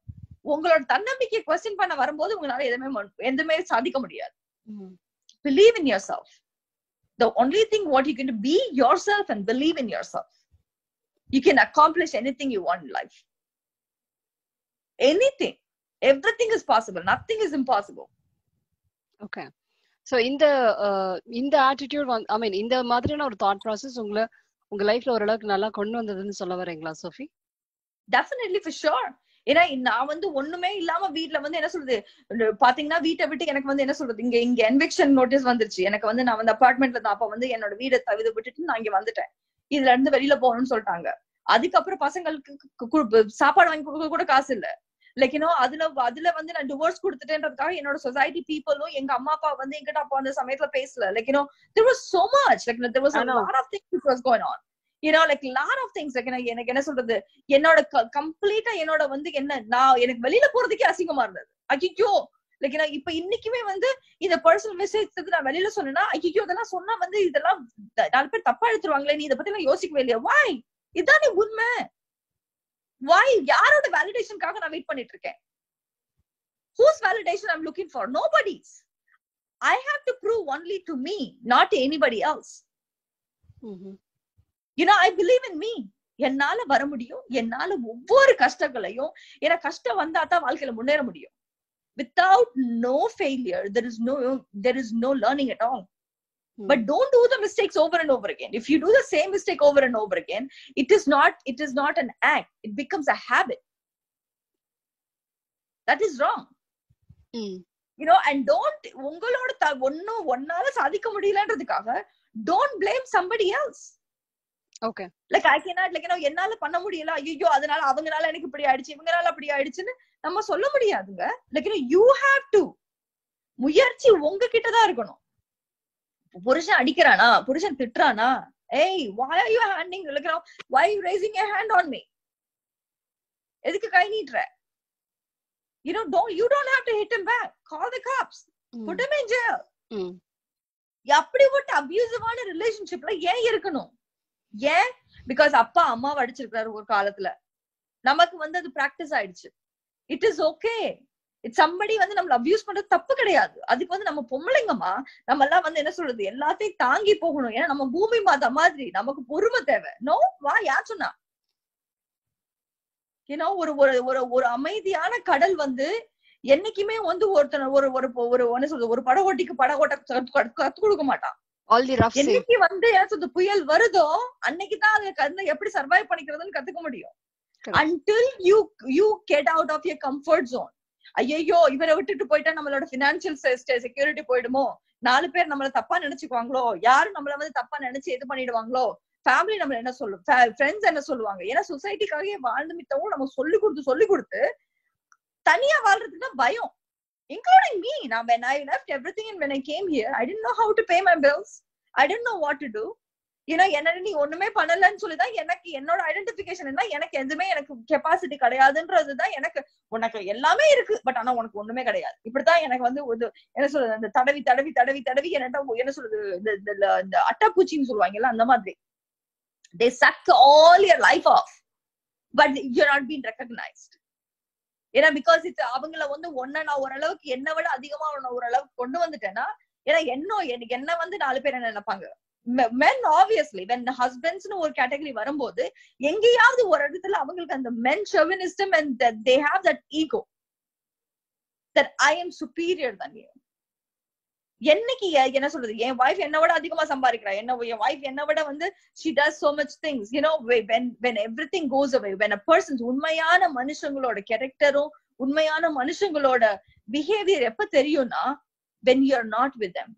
உங்களோட தன்னம்பிக்கை question பண்ண வரும்போது உங்களால எதுவுமே சாதிக்க முடியாது. Believe in yourself. The only thing what you can do, be yourself and believe in yourself. You can accomplish anything you want in life. Anything. Everything is possible. Nothing is impossible. Okay. So இந்த attitude, I mean, இந்த மாதிரியான ஒரு thought process உங்க லைஃப்ல ஓரளவுக்கு நல்லா கொண்டு வந்ததுன்னு சொல்ல வரீங்களா சோஃபி? Definitely, for sure. ஏன்னா நான் வந்து ஒண்ணுமே இல்லாம வீட்டுல வந்து என்ன சொல்றது, பாத்தீங்கன்னா வீட்டை விட்டு எனக்கு வந்து என்ன சொல்றது, இங்க என்விக்ஷன் நோட்டீஸ் வந்துருச்சு. எனக்கு வந்து நான் வந்து அபார்ட்மெண்ட்ல தான், அப்ப வந்து என்னோட வீடை தவிர விட்டுட்டு நான் இங்க வந்துட்டேன். இதுல இருந்து வெளியில போகணும்னு சொல்லிட்டாங்க. அதுக்கப்புறம் பசங்களுக்கு சாப்பாடு வாங்கி கொடுக்க கூட காசு இல்ல. லைக், யூனோ, அதுல வந்து நான் டிவோர்ஸ் கொடுத்துட்டேன்றதுக்காக என்னோட சொசைட்டி பீப்புளும் எங்க அம்மா அப்பா வந்து எங்கிட்ட அப்போ அந்த சமயத்துல பேசல. Like, you know, there was so much, like there was a lot of things which was going on. You know, like lot of things, like எனக்கு என்ன சொல்றது, என்னோட கம்ப்ளீட்டா என்னோட வந்து என்ன, நான் எனக்கு வெளியில போறதுக்கே அசிங்கமா இருந்தது. ஐயோ, லைக் இப்ப இன்னைக்குமே வந்து இந்த பர்சனல் மெசேஜ் நான் வெளியில சொன்னேன்னா, ஐயோ இதெல்லாம் சொன்னா வந்து இதெல்லாம் 4 பேர் தப்பா எடுத்துருவாங்களே, நீ இதை பத்தி எல்லாம் யோசிக்கவே இல்லையா? வாய், இதானே உண்மை. வாய், யாரோட வேலிடேஷனுக்காக நான் வெயிட் பண்ணிட்டு இருக்கேன்? Whose validation I'm looking for? Nobody's. I have to prove only to me, not to anybody else. You know, I believe in me. என்னால வர முடியும். என்னால ஒவ்வொரு கஷ்டங்களையும், ஏன்னா கஷ்டம் வந்தா தான் வாழ்க்கையில முன்னேற முடியும். Without no failure, there is no learning at all. But don't do the mistakes over and over again. If you do the same mistake over and over again, it is not an act. It becomes a habit. That is wrong. You know, and don't, உங்களோட ஒன்னால சாதிக்க முடியலன்றதுக்காக don't blame somebody else. Okay. Like I cannot, like, you know, என்னால பண்ண முடியல, ஐயோ அதனால அவங்கனால எனக்கு இப்படி ஆயிடுச்சு, இவங்கனால அப்படி ஆயிடுச்சுன்னு நம்ம சொல்ல முடியாதுங்க. Like, you know, you have to, முயற்சி உங்ககிட்ட தான் இருக்கணும். புருஷன் அடிக்கிறானா, புருஷன் திட்டுறானா, ஏய் why are you handing, like, you know, why are you raising your hand on me? எதுக்கு கை நீட்ற? You know, you don't have to hit him back. Call the cops. Put him in jail. அப்படிப்பட்ட அபியூசிவான ரிலேஷன்ஷிப்ல ஏன் இருக்கணும்? ஏன்? Because அப்பா அம்மாவை அடிச்சிருக்காரு ஒரு காலத்துல, நமக்கு வந்து அது பிராக்டிஸ் ஆயிடுச்சு. It is okay. It's somebody வந்து நம்மள அபியூஸ் பண்றது தப்பு கிடையாது. அதுக்கு வந்து நம்ம பொம்பளைங்கம்மா, நம்ம எல்லாம் வந்து என்ன சொல்றது, எல்லாத்தையும் தாங்கி போகணும். ஏன்னா நம்ம பூமி மாதா மாதிரி, நமக்கு பொறுமை தேவை. நோ, வா, யார் சொன்னா? ஏன்னா ஒரு அமைதியான கடல் வந்து என்னைக்குமே வந்து ஒருத்தன ஒரு என்ன சொல்றது, ஒரு படகோட்டிக்கு படகோட்ட கத்து கொடுக்க மாட்டான். என்னைக்கு வந்து என்ன சொல்றது புயல் வருதோ அன்னைக்குதான் அதுல எப்படி சர்வைவ் பண்ணிக்கிறதுன்னு கத்துக்க முடியும். Until you get out of your comfort zone. ஐயோ இவரை விட்டுட்டு போயிட்டா நம்மளோட பினான்சியல் செக்யூரிட்டி போயிடுமோ, 4 பேர் நம்மள தப்பா நினைச்சுக்குவாங்களோ, யாரும் நம்மள வந்து தப்பா நினைச்சு இது பண்ணிடுவாங்களோ, ஃபேமிலி நம்மள என்ன சொல்லும், ஃப்ரெண்ட்ஸ் என்ன சொல்லுவாங்க, ஏன்னா சொசைட்டிக்காக வாழ்ந்து மித்தவும் நம்ம சொல்லி கொடுத்து தனியா வாழ்றதுன்னா பயம். Including me. Now, when I left everything and when I came here, I didn't know how to pay my bills. I didn't know what to do. என்ன நீ ஒண்ணுமே பண்ணலன்னு சொல்லிதான் எனக்கு என்னோட ஐடென்டிபிகேஷன் என்ன, எனக்கு எதுவுமே எனக்கு கெப்பாசிட்டி கிடையாதுன்றதுதான். எனக்கு உனக்கு எல்லாமே இருக்கு, பட் ஆனா உனக்கு ஒண்ணுமே கிடையாது. இப்படித்தான் எனக்கு வந்து என்ன சொல்றது, அந்த தடவி தடவி தடவி தடவி என்ன சொல்றது, இந்த அட்டாப்பூச்சின்னு சொல்லுவாங்கல்ல, அந்த மாதிரி they suck all your life off, but you're not being recognized. ஏன்னா பிகாஸ் அவங்கள வந்து நான் ஓரளவுக்கு என்னை விட அதிகமா ஓரளவுக்கு கொண்டு வந்துட்டேன்னா, ஏன்னா எனக்கு என்ன வந்து 4 பேர் என்ன நினைப்பாங்க. men obviously when husbands னு ஒரு கேட்டகரி வரும்போது எங்கேயாவது ஒரு இடத்துல அவங்களுக்கு அந்த men chauvinism and that they have that ego that I am superior than you. என்னைக்கு என்ன சொல்றது, என் வைஃப் என்ன விட அதிகமா சம்பாதிக்கிறா, என் வைஃப் என்ன விட வந்து she does so much things, when everything goes away, when a person's உண்மையான மனுஷங்களோட கேரக்டரும் உண்மையான மனுஷங்களோட பிஹேவியர் எப்ப தெரியும்னா, when you're not with them,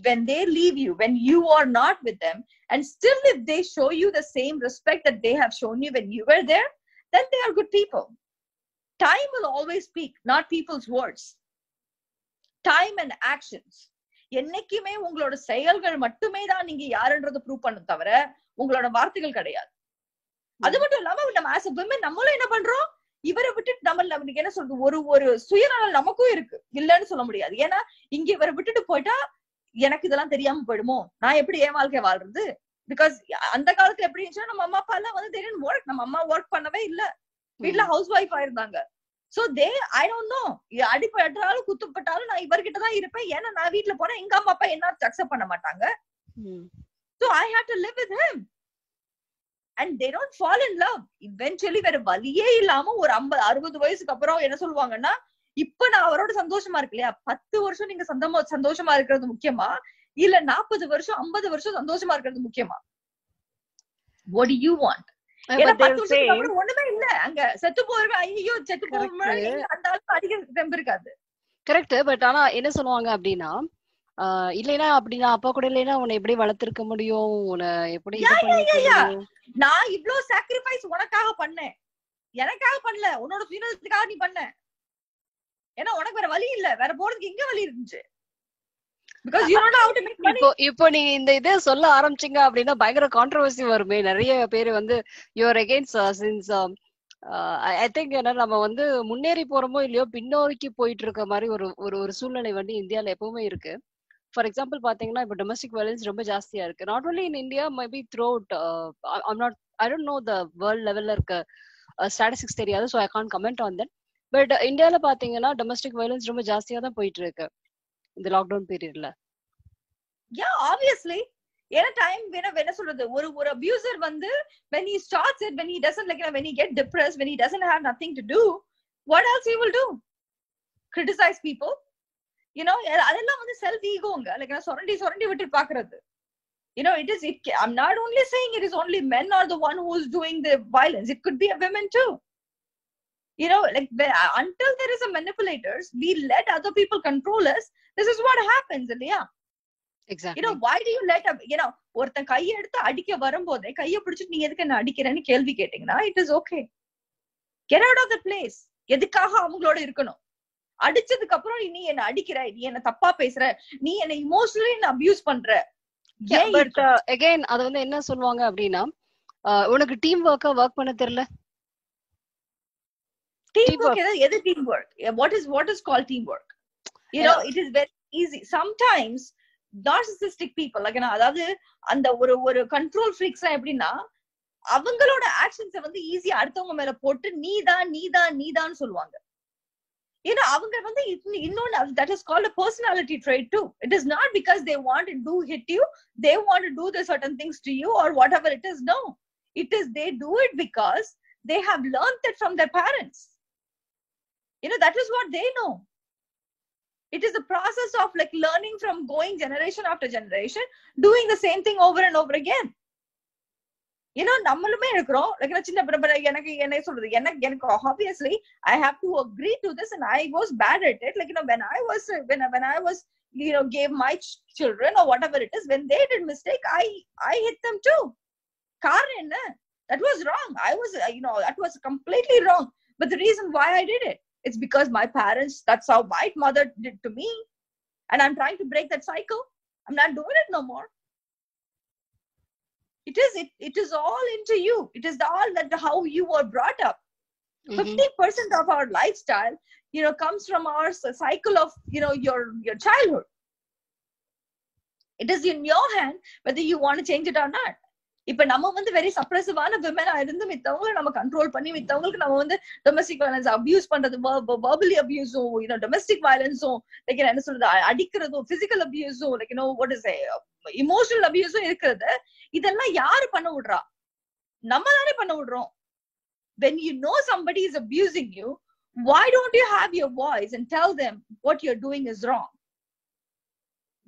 when they leave you, when you are not with them, and still if they show you the same respect that they have shown you when you were there, then they are good people. Time will always speak, not people's words. Time and actions. என்னைக்குமே உங்களோட செயல்கள் மட்டுமே தான் நீங்க யாருன்றதை prove பண்ண தவிர உங்களோட வார்த்தைகள் கிடையாது. அது மட்டும் இல்லாம நம்ம ஆஸ் a women நம்மளும் என்ன பண்றோம், இவரை விட்டுட்டு நம்ம என்ன சொல்றது, ஒரு சுயநலம் நமக்கும் இருக்கு, இல்லன்னு சொல்ல முடியாது. ஏன்னா இங்க இவரை விட்டுட்டு போயிட்டா எனக்கு இதெல்லாம் தெரியாம போயிடுமோ, நான் எப்படி என் வாழ்க்கை வாழ்றது. பிகாஸ் அந்த காலத்துல எப்படி இருந்துச்சுன்னா, நம்ம அம்மா அப்பா எல்லாம் வந்து தெரியும் ஒர்க், நம்ம அம்மா ஒர்க் பண்ணவே இல்ல, வீட்டுல ஹவுஸ் ஒய்ஃப் ஆயிருந்தாங்க. சோ I don't know, அடிப்பட்டாலும் குத்துப்பட்டாலும் நான் இவர்கிட்டதான் இருப்பேன். ஏன்னா நான் வீட்டுல போனா எங்க அம்மா அப்பா என்ன அக்செப்ட் பண்ண மாட்டாங்க. So I have to live with him and they don't fall in love. Eventually வேற வழியே இல்லாம ஒரு 50-60 வயசுக்கு அப்புறம் என்ன சொல்லுவாங்கன்னா, இப்ப நான் அவரோட சந்தோஷமா இருக்கு இல்லையா, 10 வருஷம் நீங்க சந்தோஷமா இருக்கிறது முக்கியமா, இல்ல 40 வருஷம் 50 வருஷம் சந்தோஷமா இருக்கிறது முக்கியமா? What do you want? ஒண்ணுமே இல்ல, அங்க செத்து போயிருவேன், ஐயோ செத்து போவேன், அந்த அளவுக்கு அதிக தெம்பு இருக்காது. கரெக்ட். பட் ஆனா என்ன சொல்லுவாங்க அப்படின்னா, இல்லைன்னா அப்படின்னா அப்பா கூட இல்லைன்னா உன்னை எப்படி வளர்த்திருக்க முடியும், உன்னை எப்படி நான் இவ்ளோ சாக்ரிஃபைஸ் உனக்காக பண்ணேன், எனக்காக பண்ணல, உன்னோட சுயநலத்துக்காக நீ பண்ண. ஏன்னா உனக்கு வேற வழி இல்ல, வேற போறதுக்கு எங்க வழி இருந்துச்சு. இப்போ நீங்க இந்த இதை சொல்ல ஆரம்பிச்சீங்க அப்படின்னா பயங்கர கான்ட்ரோவர்சி வருமே. நிறைய பேரு வந்து your against since I think ஏன்னா நம்ம வந்து முன்னேறி போறோமோ இல்லையோ பின்னோக்கி போயிட்டு இருக்க மாதிரி ஒரு சூழ்நிலை வந்து இந்தியால எப்பவுமே இருக்கு. ஃபார் எக்ஸாம்பிள் பாத்தீங்கன்னா இப்போ டொமஸ்டிக் வயலன்ஸ் ரொம்ப ஜாஸ்தியா இருக்கு. Not only in India, maybe through out. I don't know the world லெவல்ல இருக்க ஸ்டாட்டிஸ்டிக்ஸ் தெரியாது, so I can't comment on that. But இந்தியால பாத்தீங்கன்னா டொமஸ்டிக் வயலன்ஸ் ரொம்ப ஜாஸ்தியா தான் போயிட்டு இருக்கு இந்த லாக்டவுன் பீரியட்ல. ஆப்வியஸ்லி ஏன்னா டைம் என்ன சொல்றது, ஒரு அபியூசர் வந்து when he starts it, when he doesn't when he get depressed, when he doesn't have nothing to do, what else he will do? Criticize people, அதெல்லாம் வந்து செல்ஃப் ஈகோங்க. சொரண்டி விட்டு பாக்குறது. I'm not only saying it is only men are the one who is doing the violence, it could be a women too. Until there is a manipulators, we let other people control us. This is what happens, இல்லையா? Exactly. Why do you let ஒருத்தன் கையை எடுத்து அடிக்க வரும்போதே கையை பிடிச்சிட்டு நீ எதுக்கு என்ன அடிக்கிறேன்னு கேள்வி கேட்டீங்கன்னா, it is okay, get out of the place. எதுக்காக அவங்களோட இருக்கணும்? அடிச்சதுக்கு அப்புறம் நீ என்ன அடிக்கிற, நீ என்ன தப்பா பேசுற, நீ என்ன இமோஷனலி அபியூஸ் பண்ற. பட் அகைன் அது வந்து என்ன சொல்லுவாங்க அப்படின்னா, உனக்கு டீம் ஒர்க் பண்ண தெரியல. Team work, எது team work? What is called team work? It is very easy. Sometimes narcissistic people, அதாவது அந்த ஒரு கண்ட்ரோல் ஃப்ரீக்ஸ் எப்படின்னா, அவங்களோட ஆக்ஷன்ஸை வந்து ஈஸியா அடுத்தவங்க மேல போட்டு நீதான் சொல்லுவாங்க. அவங்க வந்து இன்னொன்னு, that is called a personality trait too. It is not because they want to hit you, they want to do the certain things to you or whatever it is. No, it is they do it because they have learned it from their parents. That is what they know. It is a process of learning from going generation after generation, doing the same thing over and over again. நம்மளுமே இருக்கிறோம். சின்ன எனக்கு என்ன சொல்றது, எனக்கு obviously I have to agree to this and I was bad at it. When I was gave my children or whatever it is, when they did mistake, I hit them too. காரணம் என்ன? That was wrong. I was that was completely wrong. But the reason why I did it, it's because my parents, that's how my mother did to me, and I'm trying to break that cycle. I'm not doing it no more. it is all into you. It is all that how you were brought up. 50% of our lifestyle, comes from our cycle of, your childhood. It is in your hand whether you want to change it or not. இப்ப நம்ம வந்து very சப்ரெசிவான விமனா இருந்து மித்தவங்களை நம்ம control பண்ணி மித்தவங்களுக்கு நம்ம வந்து domestic violence abuse பண்றது, வெர்பலி அபியூஸும், டொமஸ்டிக் வயலன்ஸும், லைக் என்ன சொல்றது, அடிக்கிறதும், பிசிக்கல் அபியூஸும், லைக் வாட் இஸ் இமோஷனல் அபியூஸும் இருக்கிறது. இதெல்லாம் யாரு பண்ண விடுறா? நம்ம தானே பண்ண விடுறோம். When you know somebody is abusing you, why don't you have your voice and tell them what you're doing is wrong?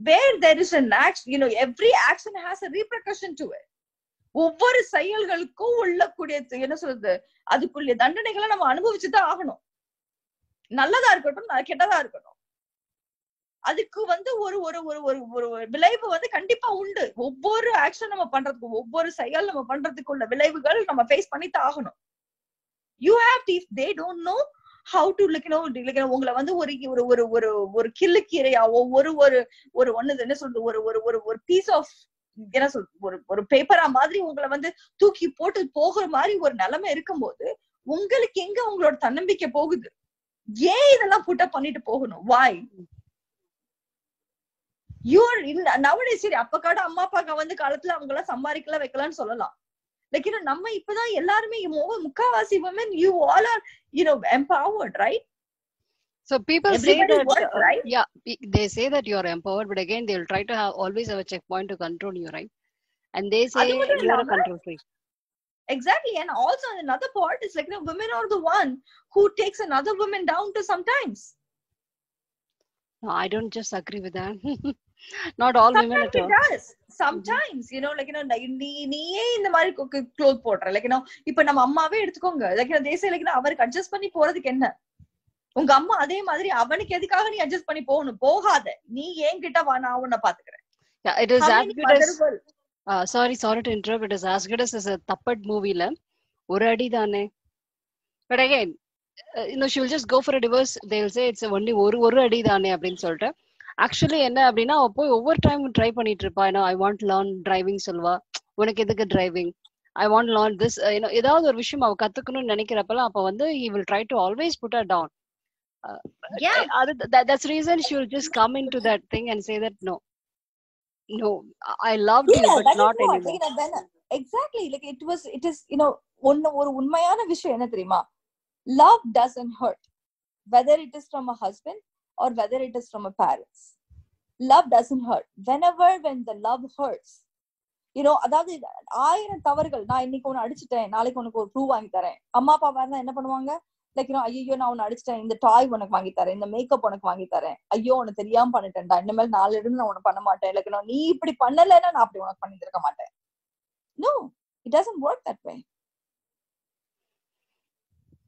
Where there is an action, every action has a repercussion to it. ஒவ்வொரு செயல்களுக்கும் உள்ளக்கூடிய என்ன சொல்றது, அதுக்குள்ள தண்டனைகளை நம்ம அனுபவிச்சுதான் ஆகணும். நல்லதா இருக்கட்டும், கெட்டதா இருக்கட்டும், அதுக்கு வந்து ஒரு ஒரு ஒரு ஒரு ஒரு விளைவு வந்து கண்டிப்பா உண்டு. ஒவ்வொரு ஆக்ஷன் நம்ம பண்றதுக்கு, ஒவ்வொரு செயல் நம்ம பண்றதுக்கு உள்ள விளைவுகள் நம்ம ஃபேஸ் பண்ணித்தான் ஆகணும். You have to, if they don't know how to, உங்களை வந்து ஒரு ஒரு ஒரு ஒரு ஒரு கிள்ளுக்கீரையாவோ ஒரு ஒரு ஒரு ஒண்ணு என்ன சொல்றது, ஒரு ஒரு ஒரு ஒரு பீஸ் ஆஃப் என்ன சொல்றது, ஒரு பேப்பரா மாதிரி உங்களை வந்து தூக்கி போட்டு போகிற மாதிரி ஒரு நிலைமை இருக்கும்போது உங்களுக்கு எங்க உங்களோட தன்னம்பிக்கை போகுது? ஏன் இதெல்லாம் புட்டப் பண்ணிட்டு போகணும்? Why? You're nowadays, சரி அப்ப காட அம்மா அப்பாக்க வந்து காலத்துல அவங்க எல்லாம் சம்பாதிக்கலாம் வைக்கலாம்னு சொல்லலாம். லைக் நம்ம இப்பதான் எல்லாருமே முக்காவாசி women, you all are empowered, right? So people Everybody say that works, right? yeah, they say that you are empowered, but again they will try to always have a checkpoint to control you, right? And they say you are a control freak. Exactly. And also another part is like, women are the one who takes another woman down to sometimes. No, I don't just agree with that. Not all sometimes women at all. It does. Sometimes, நீயே இந்த மாதிரி cloth போடுற, like இப்ப நம்ம அம்மாவே எடுத்துக்கோங்க, like தேச அவருக்கு அட்ஜஸ்ட் பண்ணி போறதுக்கு என்ன? உங்க அம்மா அதே மாதிரி அவனுக்கு எதுக்காக நீ அட்ஜஸ்ட் பண்ணி போகணும்? போகாத, நீ ஏன் கிட்ட வா, நான் உன்னை பாத்துக்கிறேன். Yeah, it is as good as sorry to interrupt, it is as good as a Thappad மூவில ஒரு அடி தானே. But again, she will just go for a divorce. They will say it's only ஒரு அடி தானே அப்படின்னு சொல்லிட்டு. ஆக்சுவலி என்ன அப்படின்னா, போய் ஒவ்வொரு டைம் ட்ரை பண்ணிட்டு இருப்பா. ஐ வாண்ட் லேர்ன் டிரைவிங் சொல்வா. உனக்கு எதுக்கு driving? I want learn this. ஏதாவது ஒரு விஷயம் அவ கத்துக்கணும்னு நினைக்கிறப்பெல்லாம் அப்ப வந்து he will try to always put her down. That's the reason she will just come into that thing and say that no, I loved you, but not anymore. Exactly. Like it is ஒரு உண்மையான விஷயம் என்ன தெரியுமா? Love doesn't hurt, whether it is from a husband or whether it is from a parents. Love doesn't hurt. When the love hurts, அதாவது 1000 தவறுகள், நான் இன்னைக்கு உன்னை அடிச்சுட்டேன், நாளைக்கு உனக்கு ஒரு ப்ளூ வாங்கி தரேன். அம்மா அப்பா இருந்தா என்ன பண்ணுவாங்க? லைக் ஐயோ நான் உன்னை அடிச்சிட்டேன், இந்த டாய் உனக்கு வாங்கி தரேன், இந்த மேக்கப் உனக்கு வாங்கி தரேன், ஐயோ உனக்கு தெரியாம பண்ணிட்டேன்டா, இனிமேல் நாளை இருந்து நான் உனக்கு பண்ண மாட்டேன், லைக் நீ இப்படி பண்ணலைன்னா நான் அப்படி உனக்கு பண்ணி இருக்க மாட்டேன். No, it doesn't work that way.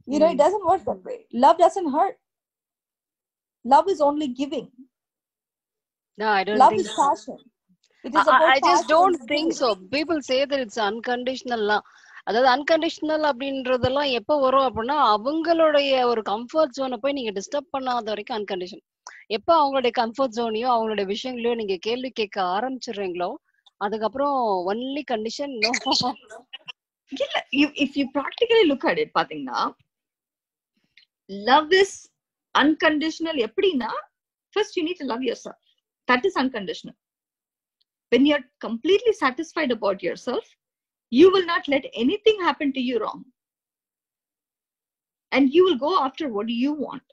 It doesn't work that way. Love doesn't hurt. Love is only giving. No, I don't love think is passion. It is I just don't think so. People say that it's unconditional. அதாவது unconditional அப்படின்றதெல்லாம் எப்ப வரும் அப்படின்னா, அவங்களுடைய ஒரு comfort ஜோனை போய் நீங்க disturb பண்ணாத வரைக்கும் அன்கண்டிஷன். எப்ப அவங்களுடைய கம்ஃபர்ட் ஜோனையோ அவங்களுடைய விஷயங்களையோ நீங்க கேள்வி கேட்க ஆரம்பிச்சிடுறீங்களோ, அதுக்கப்புறம் ஒன்லி கண்டிஷன் நோ. இல்ல, if you practically look at it, பாத்தீங்கன்னா love is unconditional. எப்படின்னா, first you need to love yourself. That is unconditional. When you're completely satisfied about yourself, you will not let anything happen to you wrong. And you will go after what you want,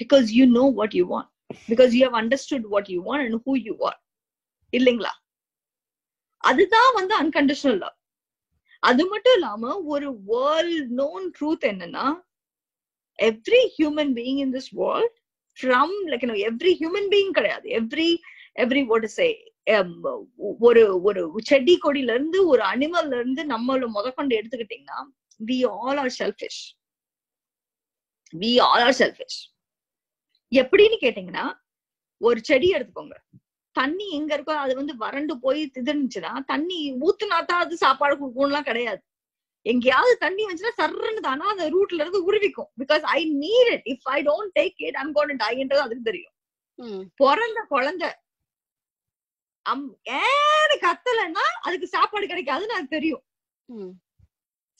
because you know what you want, because you have understood what you want and who you are. இல்லைங்களா? அதுதான் வந்து unconditional love. அது மட்டும் இல்லாம ஒரு world known truth என்னன்னா, every human being in this world, from every human being கிடையாது, every what to say, ஒரு ஒரு செடி கொடியில இருந்து ஒரு அனிமல்ல இருந்து நம்மள முதற்கொண்டு எடுத்துக்கிட்டீங்கன்னா, we all are selfish. எப்படின்னு கேட்டீங்கன்னா, ஒரு செடி எடுத்துக்கோங்க, தண்ணி எங்க இருக்கோ அது வந்து வறண்டு போய் திதர்ந்துச்சுன்னா தண்ணி ஊத்துனாதான் அது சாப்பாடு கொடுக்கணும்லாம் கிடையாது. எங்கேயாவது தண்ணி வந்துச்சுன்னா சர்றன்னு தானா அந்த ரூட்ல இருந்து உருவிக்கும். Because I need it. If I don't take it I'm going to die என்றது அதுக்கு தெரியும். பிறந்த குழந்தை ஏன்னு கத்தலைன்னா அதுக்கு சாப்பாடு கிடைக்காதுன்னு எனக்கு தெரியும்.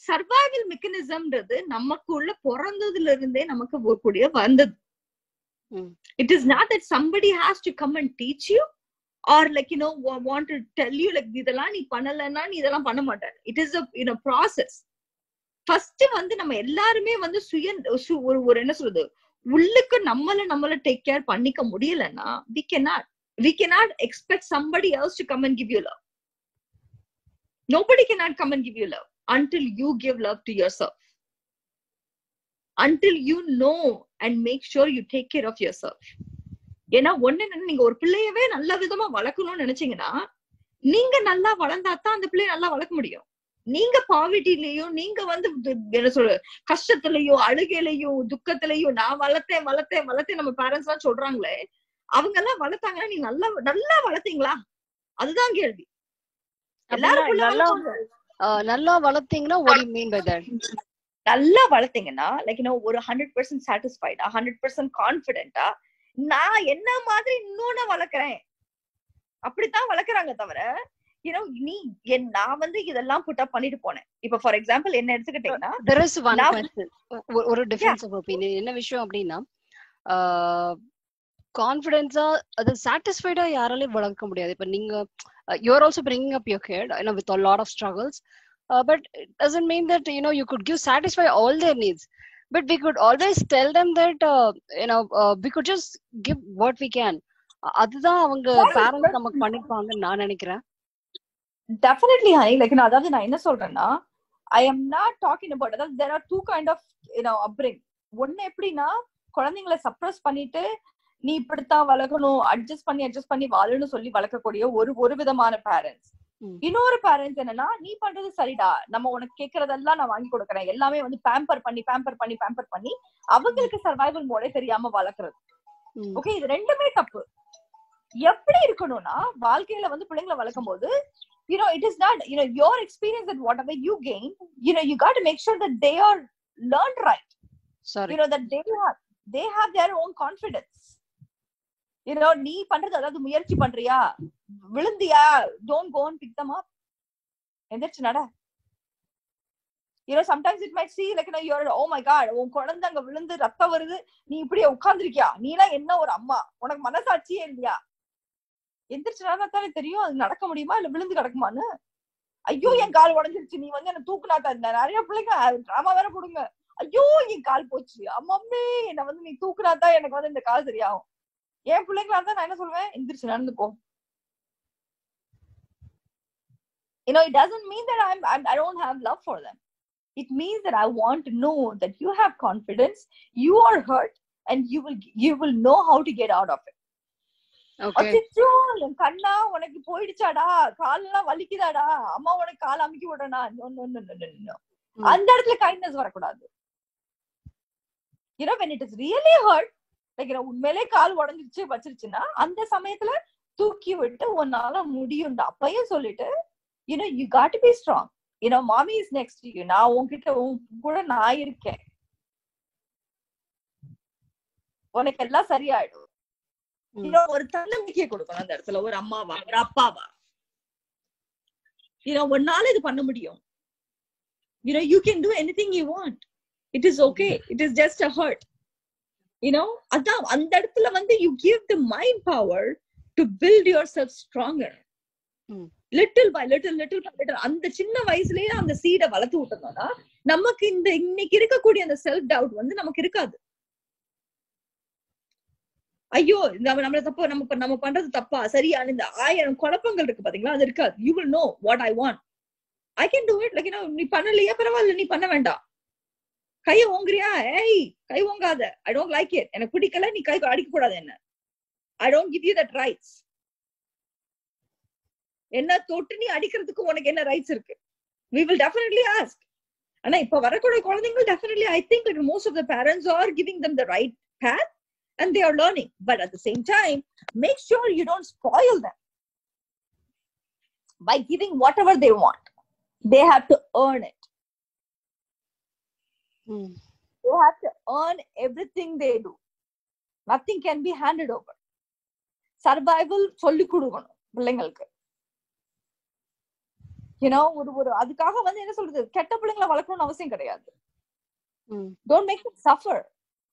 சர்வைவல் மெக்கானிசம்ன்றது நமக்குள்ள பிறந்ததுல இருந்தே நமக்கு கூடிய வந்தது. It is not that somebody has to come and teach you or like want to tell you like இதெல்லாம் நீ பண்ணலன்னா நீ இதெல்லாம் பண்ண மாட்ட. It is a process. First நம்ம எல்லாருமே ஒரு என்ன சொல்றது, உள்ளுக்கு நம்மள டேக் கேர் பண்ணிக்க முடியலன்னா we cannot expect somebody else to come and give you love. Nobody cannot come and give you love until you give love to yourself, until you know and make sure you take care of yourself. ஏன்னா நீங்க ஒரு பிள்ளையவே நல்ல விதமா வளர்க்கணும்னு நினைச்சீங்கன்னா நீங்க நல்லா வளர்ந்தாதான் அந்த பிள்ளைய நல்லா வளர்க்க முடியும். நீங்க பாவர்ட்டிலயும் நீங்க என்ன சொல்ற கஷ்டத்திலயும் அழுகையிலையும் துக்கத்திலையும் நான் வளர்த்தேன் நம்ம பேரண்ட்ஸ் எல்லாம் சொல்றாங்களே, அவங்க எல்லாம் வளர்த்தாங்கன்னா நீ நல்லா வளர்த்தீங்களா? அதுதான் கேள்வி. எல்லாரும் நல்லா வளர்த்தீங்கன்னா what do you mean by that? நல்லா வளர்த்தீங்கன்னா லைக் ஒரு 100% சாட்டிஸ்ஃபைடா 100% கான்பிடென்டா நான் என்ன மாதிரி இன்னொன்னு வளர்க்கிறேன் அப்படித்தான் வளர்க்கறாங்க தவிர நான் இதெல்லாம் புட் அப் பண்ணிட்டு போனேன். இப்ப ஃபார் எக்ஸாம்பிள் என்ன எடுத்துக்கிட்டீங்கன்னா there is one question, ஒரு டிஃபரன்ஸ் ஆஃப் ஒபினியன். என்ன விஷயம் அப்படின்னா கான்ஃபிடென்ஸா அது சாட்டிஸ்ஃபைடா யாராலையும் வளர்க்க முடியாது. இப்ப நீங்க you are also bringing up your kid with a lot of struggles, but it doesn't mean that you could satisfy all their needs, but we could always tell them that we could just give what we can. அதுதான் அவங்க parents நமக்கு பண்ணிருப்பாங்கன்னு நான் நினைக்கிறேன். Definitely honey, like அதாவது நான் என்ன சொல்றேன்னா I am not talking about that. There are two kind of upbringing. ஒன்னு எப்படின்னா குழந்தைங்களை சப்ரஸ் பண்ணிட்டு நீ இப்படித்தான் வளர்க்கணும் அட்ஜஸ்ட் பண்ணி வாழணும்னு சொல்லி வளர்க்கக்கூடிய ஒரு விதமான பேரண்ட்ஸ். இன்னொரு பேரண்ட்ஸ் என்னன்னா நீ பண்றது சரிடா, நம்ம உனக்கு கேட்கறதெல்லாம் நான் வாங்கி கொடுக்கறேன், எல்லாமே பேம்பர் பண்ணி அவங்களுக்கு சர்வைவல் மோடே தெரியாம வளர்க்கறது. ஓகே, இது ரெண்டுமே தப்பு. எப்படி இருக்கணும்னா வாழ்க்கையில பிள்ளைங்களை வளர்க்கும் போது it is not your experience that whatever you gain you got to make sure that they are learned right. Sorry. That they have their own confidence. நீ பண்றது அதாவது முயற்சி பண்றியா விழுந்தியா don't go and pick them up. எந்திரச்சு நட. sometimes it might see like you're oh my god உன் குழந்தை அங்க விழுந்து ரத்தம் வருது நீ இப்படியே உட்கார்ந்திருக்கியா, நீ எல்லாம் என்ன ஒரு அம்மா, உனக்கு மனசாட்சியே இல்லையா? எந்திரிச்சு நடந்தாலே தெரியும் அது நடக்க முடியுமா இல்ல விழுந்து கிடக்குமான்னு. ஐயோ என் கால் உடஞ்சிருச்சு நீ என்ன தூக்குனாத்தா. நிறைய பிள்ளைங்க டிராமா வேற போடுங்க, ஐயோ என் கால் போச்சு அம்மம்மே என்ன நீ தூக்குனாதான் எனக்கு இந்த கால் சரியாகும். என் பிள்ளைங்களா இருந்தா நான் என்ன சொல்லுவேன், எந்திரிச்சு நடந்து போ. it doesn't mean that I don't have love for them. It means that I want to know that you have confidence, you are hurt, and you will know how to get out of it. Okay. என் கண்ணா உனக்கு போயிடுச்சாடா, காலெல்லாம் வலிக்குதாடா, அம்மா உனக்கு கால் அமுக்கி விடனா, அந்த இடத்துல kindness வரக்கூடாது. when it is really hurt, like உண்மையிலே கால் உடஞ்சிருச்சு வச்சிருச்சுன்னா அந்த சமயத்துல தூக்கி விட்டு உன்னால முடியும்டா அப்பயும் சொல்லிட்டு you got to be strong. mommy is next to you. நான் உன்கிட்ட கூட நான் இருக்கேன், உனக்கு எல்லாம் சரியாயிடும். ஒரு தன்னம்பிக்கையை கொடுக்கணும் அந்த இடத்துல. ஒரு அம்மாவா ஒரு அப்பாவா ஒன்னால இது பண்ண முடியும். you can do anything you want. It is okay. It is just a hurt. அதான் அந்த இடத்துல you give the mind power to build yourself stronger. little by little அந்த சின்ன வயசுலயே அந்த சீடை வளர்த்து விட்டோம்னா நமக்கு இன்னைக்கு இருக்கக்கூடிய அந்த செல்ஃப் டவுட் நமக்கு இருக்காது. ஐயோ நம்மள தப்பா நம்ம பண்றது தப்பா சரியான இந்த 1000 குழப்பங்கள் இருக்கு பாத்தீங்களா, அது இருக்காது. you will know what I want. I can do it. like நீ பண்ணலையா பரவாயில்ல, நீ பண்ண வேண்டாம். கைய ஓங்குறியா, ஏய் கை ஓங்காத, I don't like it, எனக்கு பிடிக்கல, நீ கை அடிக்க கூடாது என்ன, I don't give you that rights. என்ன தொட்டு நீ அடிக்கிறதுக்கு உனக்கு என்ன ரைட்ஸ் இருக்கு? we will definitely ask. ஆனா இப்ப வரக்கூடிய குழந்தைங்க definitely I think like most of the parents are giving them the right path and they are learning, but at the same time make sure you don't spoil them by giving whatever they want. They have to earn it. They have to earn everything they do. Nothing can be handed over. Survival solli kudukonu, பிள்ளைங்களுக்கு. ஒரு அதுக்காக வந்து என்ன சொல்றது, கெட்ட பிள்ளைங்களை வளர்க்கணும்னு அவசியம் கிடையாது. Don't make them suffer,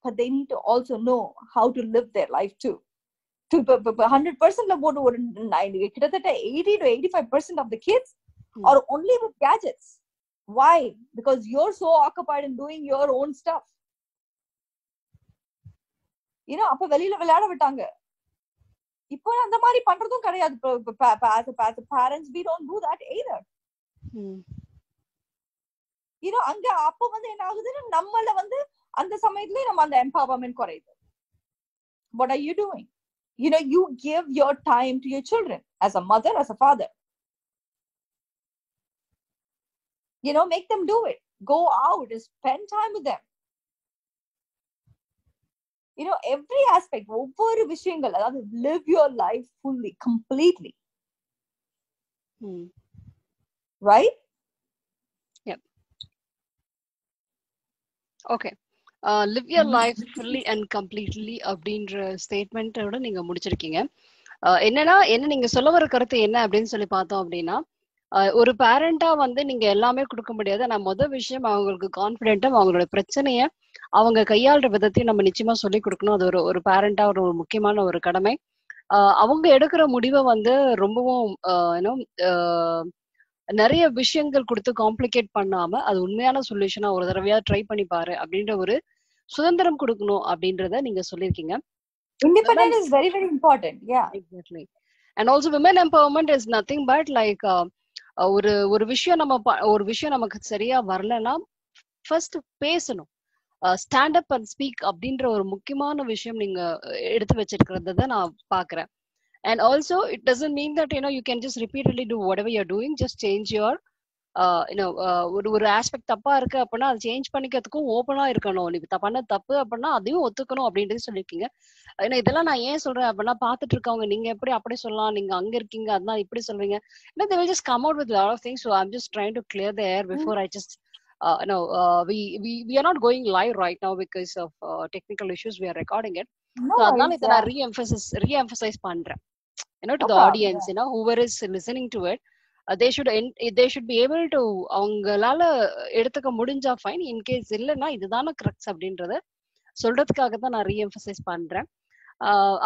but they need to also know how to live their life too. 100% போட்டு ஒரு கிட்டத்தட்ட 80 to 85% of the kids are only with gadgets. Why? Because you're so occupied in doing your own stuff. அப்ப வெளியில விளையாட விட்டாங்க. இப்போ அந்த மாதிரி பண்றதும் கிடையாது. As parents we don't do that either. அங்க அப்ப வந்து என்ன ஆகுதுன்னா நம்மள வந்து அந்த சமயத்துலயே நம்ம அந்த எம்பவர்மெண்ட் குறையுது. What are you doing? You give your time to your children as a mother, as a father. Make them do it. Go out and spend time with them. Every aspect, ஒவ்வொரு விஷயங்கள், அதாவது live your life fully, completely. Right? Yep. Okay. Live your life fully and completely அப்படின்ற ஸ்டேட்மெண்டோட நீங்க முடிச்சிருக்கீங்க. என்ன நீங்க சொல்ல வர கருத்து என்ன அப்படின்னு சொல்லி பார்த்தோம் அப்படின்னா, ஒரு பேரண்டா வந்து நீங்க எல்லாமே கொடுக்க முடியாது. நான் முதல் விஷயம் அவங்களுக்கு கான்பிடென்ட்டும் அவங்களோட பிரச்சனைய அவங்க கையாளுற விதத்தையும் நம்ம நிச்சயமா சொல்லி கொடுக்கணும். அது ஒரு பேரண்டா ஒரு முக்கியமான ஒரு கடமை. அவங்க எடுக்கிற முடிவை வந்து ரொம்பவும் நிறைய விஷயங்கள் கொடுத்து காம்ப்ளிகேட் பண்ணாம அது உண்மையான சொல்யூஷனா ஒரு தடவையா ட்ரை பண்ணி பாரு அப்படின்ற ஒரு சுதந்திரம் கொடுக்கணும் அப்படின்றத நீங்க சொல்லியிருக்கீங்க. Independence is very very important. Yeah, exactly. And also women empowerment is nothing but like ஒரு விஷயம் நமக்கு சரியா வரலன்னா ஃபர்ஸ்ட் பேசணும். ஸ்டாண்ட் அப் அண்ட் ஸ்பீக் அப்படின்ற ஒரு முக்கியமான விஷயம் நீங்க எடுத்து வச்சிருக்கிறத நான் பாக்குறேன். And also it doesn't mean that you can just repeatedly do whatever you're doing. Just change your ஒரு ஆஸ்பெக்ட் தப்பா இருக்கு அப்படின்னா அதை சேஞ்ச் பண்ணிக்கிறதுக்கும் ஓப்பனா இருக்கணும். நீ பண்ண தப்பு அப்படின்னா அதையும் ஒத்துக்கணும் அப்படின்றது சொல்லியிருக்கீங்க. ஏன்னா இதெல்லாம் நான் ஏன் சொல்றேன் அப்படின்னா, பார்த்துட்டு இருக்கவங்க நீங்க எப்படி அப்படி சொல்லலாம், நீங்க அங்க இருக்கீங்க அதனால இப்படி சொல்றீங்க, they will just come out with a lot of things. So I'm just trying to clear the air before I just we are not going live right now because of technical issues. We are recording it. So அதனால இதை நான் re-emphasize பண்றேன் to the audience, whoever is listening to it. They should be able to அவங்களால எடுத்துக்க முடிஞ்சா fine, in case இல்லைன்னா இதுதான crux அப்படின்றத சொல்றதுக்காக தான் நான் ரீஎம்பசைஸ் பண்றேன்.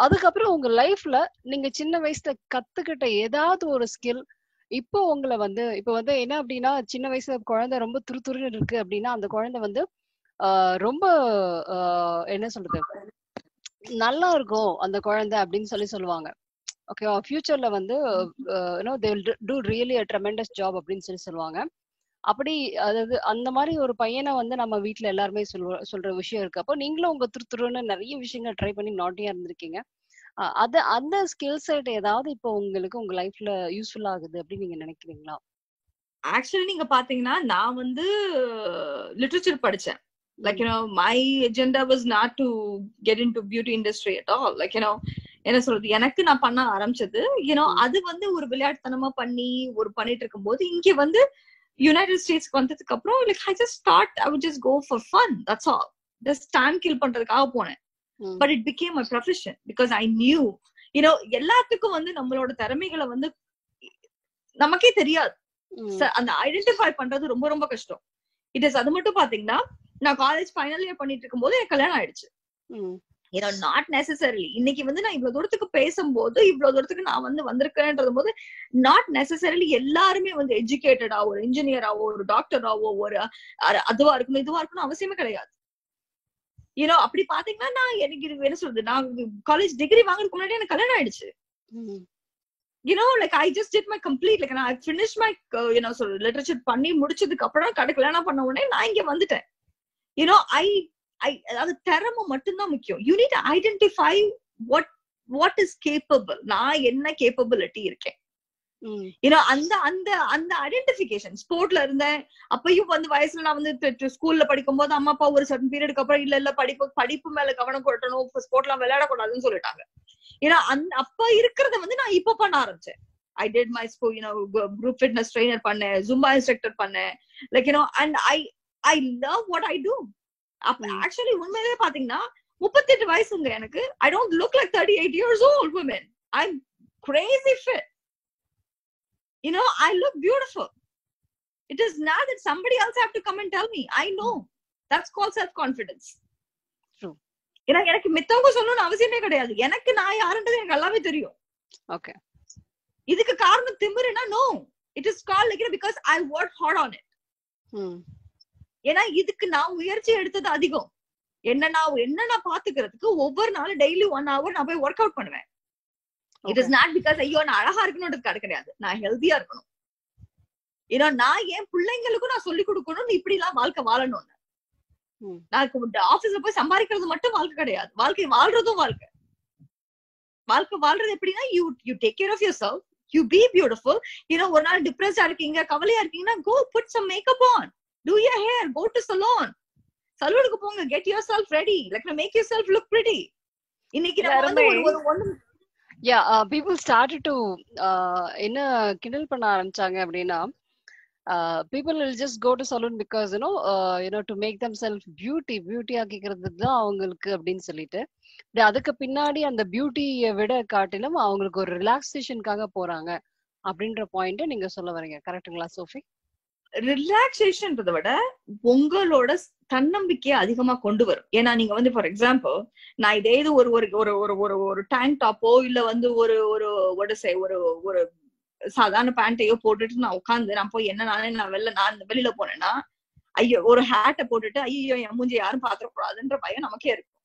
அதுக்கப்புறம் உங்க லைஃப்ல நீங்க சின்ன வயசுல கத்துக்கிட்ட ஏதாவது ஒரு ஸ்கில் இப்போ உங்களை வந்து என்ன அப்படின்னா, சின்ன வயசுல குழந்தை ரொம்ப துருதுருன்னு இருக்கு அப்படின்னா அந்த குழந்தை வந்து ரொம்ப என்ன சொல்றது நல்லா இருக்கும் அந்த குழந்தை அப்படின்னு சொல்லுவாங்க. ஓகே, ஃபியூச்சர்ல வந்து they will do really a tremendous job அப்படின்னு சொல்லுவாங்க. அப்படி அதாவது அந்த மாதிரி ஒரு பையனை வந்து நம்ம வீட்டுல எல்லாருமே சொல்ற விஷயம் இருக்கு. அப்போ நீங்களும் உங்க துருன்னு நிறைய விஷயங்கள் ட்ரை பண்ணி நாட்டியா இருந்திருக்கீங்க. அந்த ஸ்கில் செட் ஏதாவது இப்போ உங்களுக்கு உங்க லைஃப்ல யூஸ்ஃபுல் ஆகுது அப்படின்னு நீங்க நினைக்கிறீங்களா? ஆக்சுவலி நீங்க பாத்தீங்கன்னா நான் வந்து லிட்ரேச்சர் படிச்சேன். Like my agenda was not to get into beauty industry at all. Like என்ன சொல்றது, எனக்கு நான் பண்ண ஆரம்பிச்சது அது வந்து ஒரு விளையாட்டுத்தனமா பண்ணிட்டு இருக்கும்போது இங்க வந்து யுனைடெட் ஸ்டேட்ஸ்க்கு வந்ததுக்கு அப்புறம் like I just thought I would just go for fun. That's all. Just time kill பண்றதுக்காக போனேன். But it became my profession because I knew எல்லாத்துக்கும் வந்து நம்மளோட திறமைகளை வந்து நமக்கே தெரியாது. அந்த ஐடென்டிஃபை பண்றது ரொம்ப ரொம்ப கஷ்டம். இட் இஸ் அது மட்டும் பாத்தீங்கன்னா, நான் காலேஜ் ஃபைனல் இயர் பண்ணிட்டு இருக்கும் போது எனக்கு கல்யாணம் ஆயிடுச்சு. நாட் நெசசரிலி இன்னைக்கு வந்து நான் இவ்வளவு தூரத்துக்கு பேசும்போது இவ்வளவு தூரத்துக்கு நான் வந்து வந்திருக்கேன்றது போது நாட் நெசசரிலி எல்லாருமே வந்து எஜுகேட்டடா ஒரு இன்ஜினியராவோ ஒரு டாக்டராவோ ஒரு அதுவா இருக்கணும் இதுவா இருக்கணும் அவசியமே கிடையாது. அப்படி பாத்தீங்கன்னா நான் எனக்கு என்ன சொல்றது, நான் காலேஜ் டிகிரி வாங்குறதுக்கு முன்னாடி எனக்கு கல்யாணம் ஆயிடுச்சு. like I just did my complete like I finished my literature பண்ணி முடிச்சதுக்கு அப்புறம் கல்யாணம் பண்ண உடனே நான் இங்க வந்துட்டேன். அதாவது திறமை மட்டும்தான் முக்கியம். You need identify what is capable. நான் என்ன கேப்பபிலிட்டி இருக்கேன். அந்த அந்த அந்த ஐடென்டிபிகேஷன் ஸ்போர்ட்ல இருந்தேன். அப்பயும் வந்து வயசுல நான் வந்து ஸ்கூல்ல படிக்கும் போது அம்மா அப்பா ஒரு சர்டன் பீரியடுக்கு அப்புறம் இல்ல படிப்பு மேல கவனம் கொட்டணும், ஸ்போர்ட்லாம் விளையாடக்கூடாதுன்னு சொல்லிட்டாங்க. அப்ப இருக்கிறத வந்து நான் இப்ப பண்ண ஆரம்பிச்சேன். I did my school, group fitness trainer பண்ணேன், Zumba instructor பண்ணேன். like and I love what I do. Actually உண்மையிலே பாத்தீங்கன்னா 38 வயசுங்க எனக்கு. I don't look like 38 years old women. I'm crazy fit. I look beautiful. It is not that somebody else have to come and tell me. I know. That's called self confidence. True. எனக்கு மித்தவங்க சொல்லணும்னு அவசியமே கிடையாது. எனக்கு நான் யாருன்றது எனக்கு எல்லாமே தெரியும். Okay. இதுக்கு காரணம் திமிருனா no. It is called like because I work hard on it. ஏன்னா இதுக்கு நான் முயற்சி எடுத்தது அதிகம். என்ன நான் பாத்துக்கிறதுக்கு ஒவ்வொரு நாளும் டெய்லி 1 hour நான் போய் ஒர்க் அவுட் பண்ணுவேன். It is not because ஐயோ நான் அழகா இருக்கணும்ன்றது கிடையாது. நான் ஹெல்தியா இருக்கணும். நான் என் பிள்ளைங்களுக்கும் நான் சொல்லி கொடுக்கணும் இப்படி எல்லாம் வாழ்க்கை வாழணும்னு. நான் ஆபீஸ்ல போய் சம்பாதிக்கிறது மட்டும் வாழ்க்கை கிடையாது. வாழ்க்கை வாழ்றதும் வாழ்க்கை வாழ்றது எப்படின்னா you take care of yourself, you be beautiful. ஒரு நாள் டிப்ரெஸ்டா இருக்கீங்க, கவலையா இருக்கீங்கன்னா go put some makeup on, do your hair, go to சலூனுக்கு போங்க, get yourself ready, like make yourself look pretty. இன்னைக்கு நம்ம வந்து ஒரு people started to என்ன கிண்டல் பண்ண ஆரம்பிச்சாங்க அப்படின்னா people will just go to salon because to make themselves beauty ஆக்கிக்கிறதுக்கு தான் அவங்களுக்கு அப்படின்னு சொல்லிட்டு அதுக்கு பின்னாடி அந்த பியூட்டியை விட காட்டிலும் அவங்களுக்கு ஒரு ரிலாக்ஸேஷனுக்காக போறாங்க அப்படின்ற பாயிண்ட் நீங்க சொல்ல வரீங்க. கரெக்ட்டுங்களா சோஃபி? ரிலாக்ஸேஷன்றதை விட உங்களோட தன்னம்பிக்கையை அதிகமா கொண்டு வரும். ஏன்னா நீங்க வந்து ஃபார் எக்ஸாம்பிள் நான் இதே இது ஒரு ஒரு ஒரு ஒரு டேங்க் டாப்போ இல்ல வந்து ஒரு ஒரு ஒரு சாதாரண பேண்டையோ போட்டுட்டு நான் உட்காந்து நான் போய் நான் வெளியில போனேன்னா ஐயோ ஒரு ஹேட்டை போட்டுட்டு ஐயோ என் மூஞ்சி யாரும் பாத்திரக்கூடாதுன்ற பயம் நமக்கே இருக்கும்.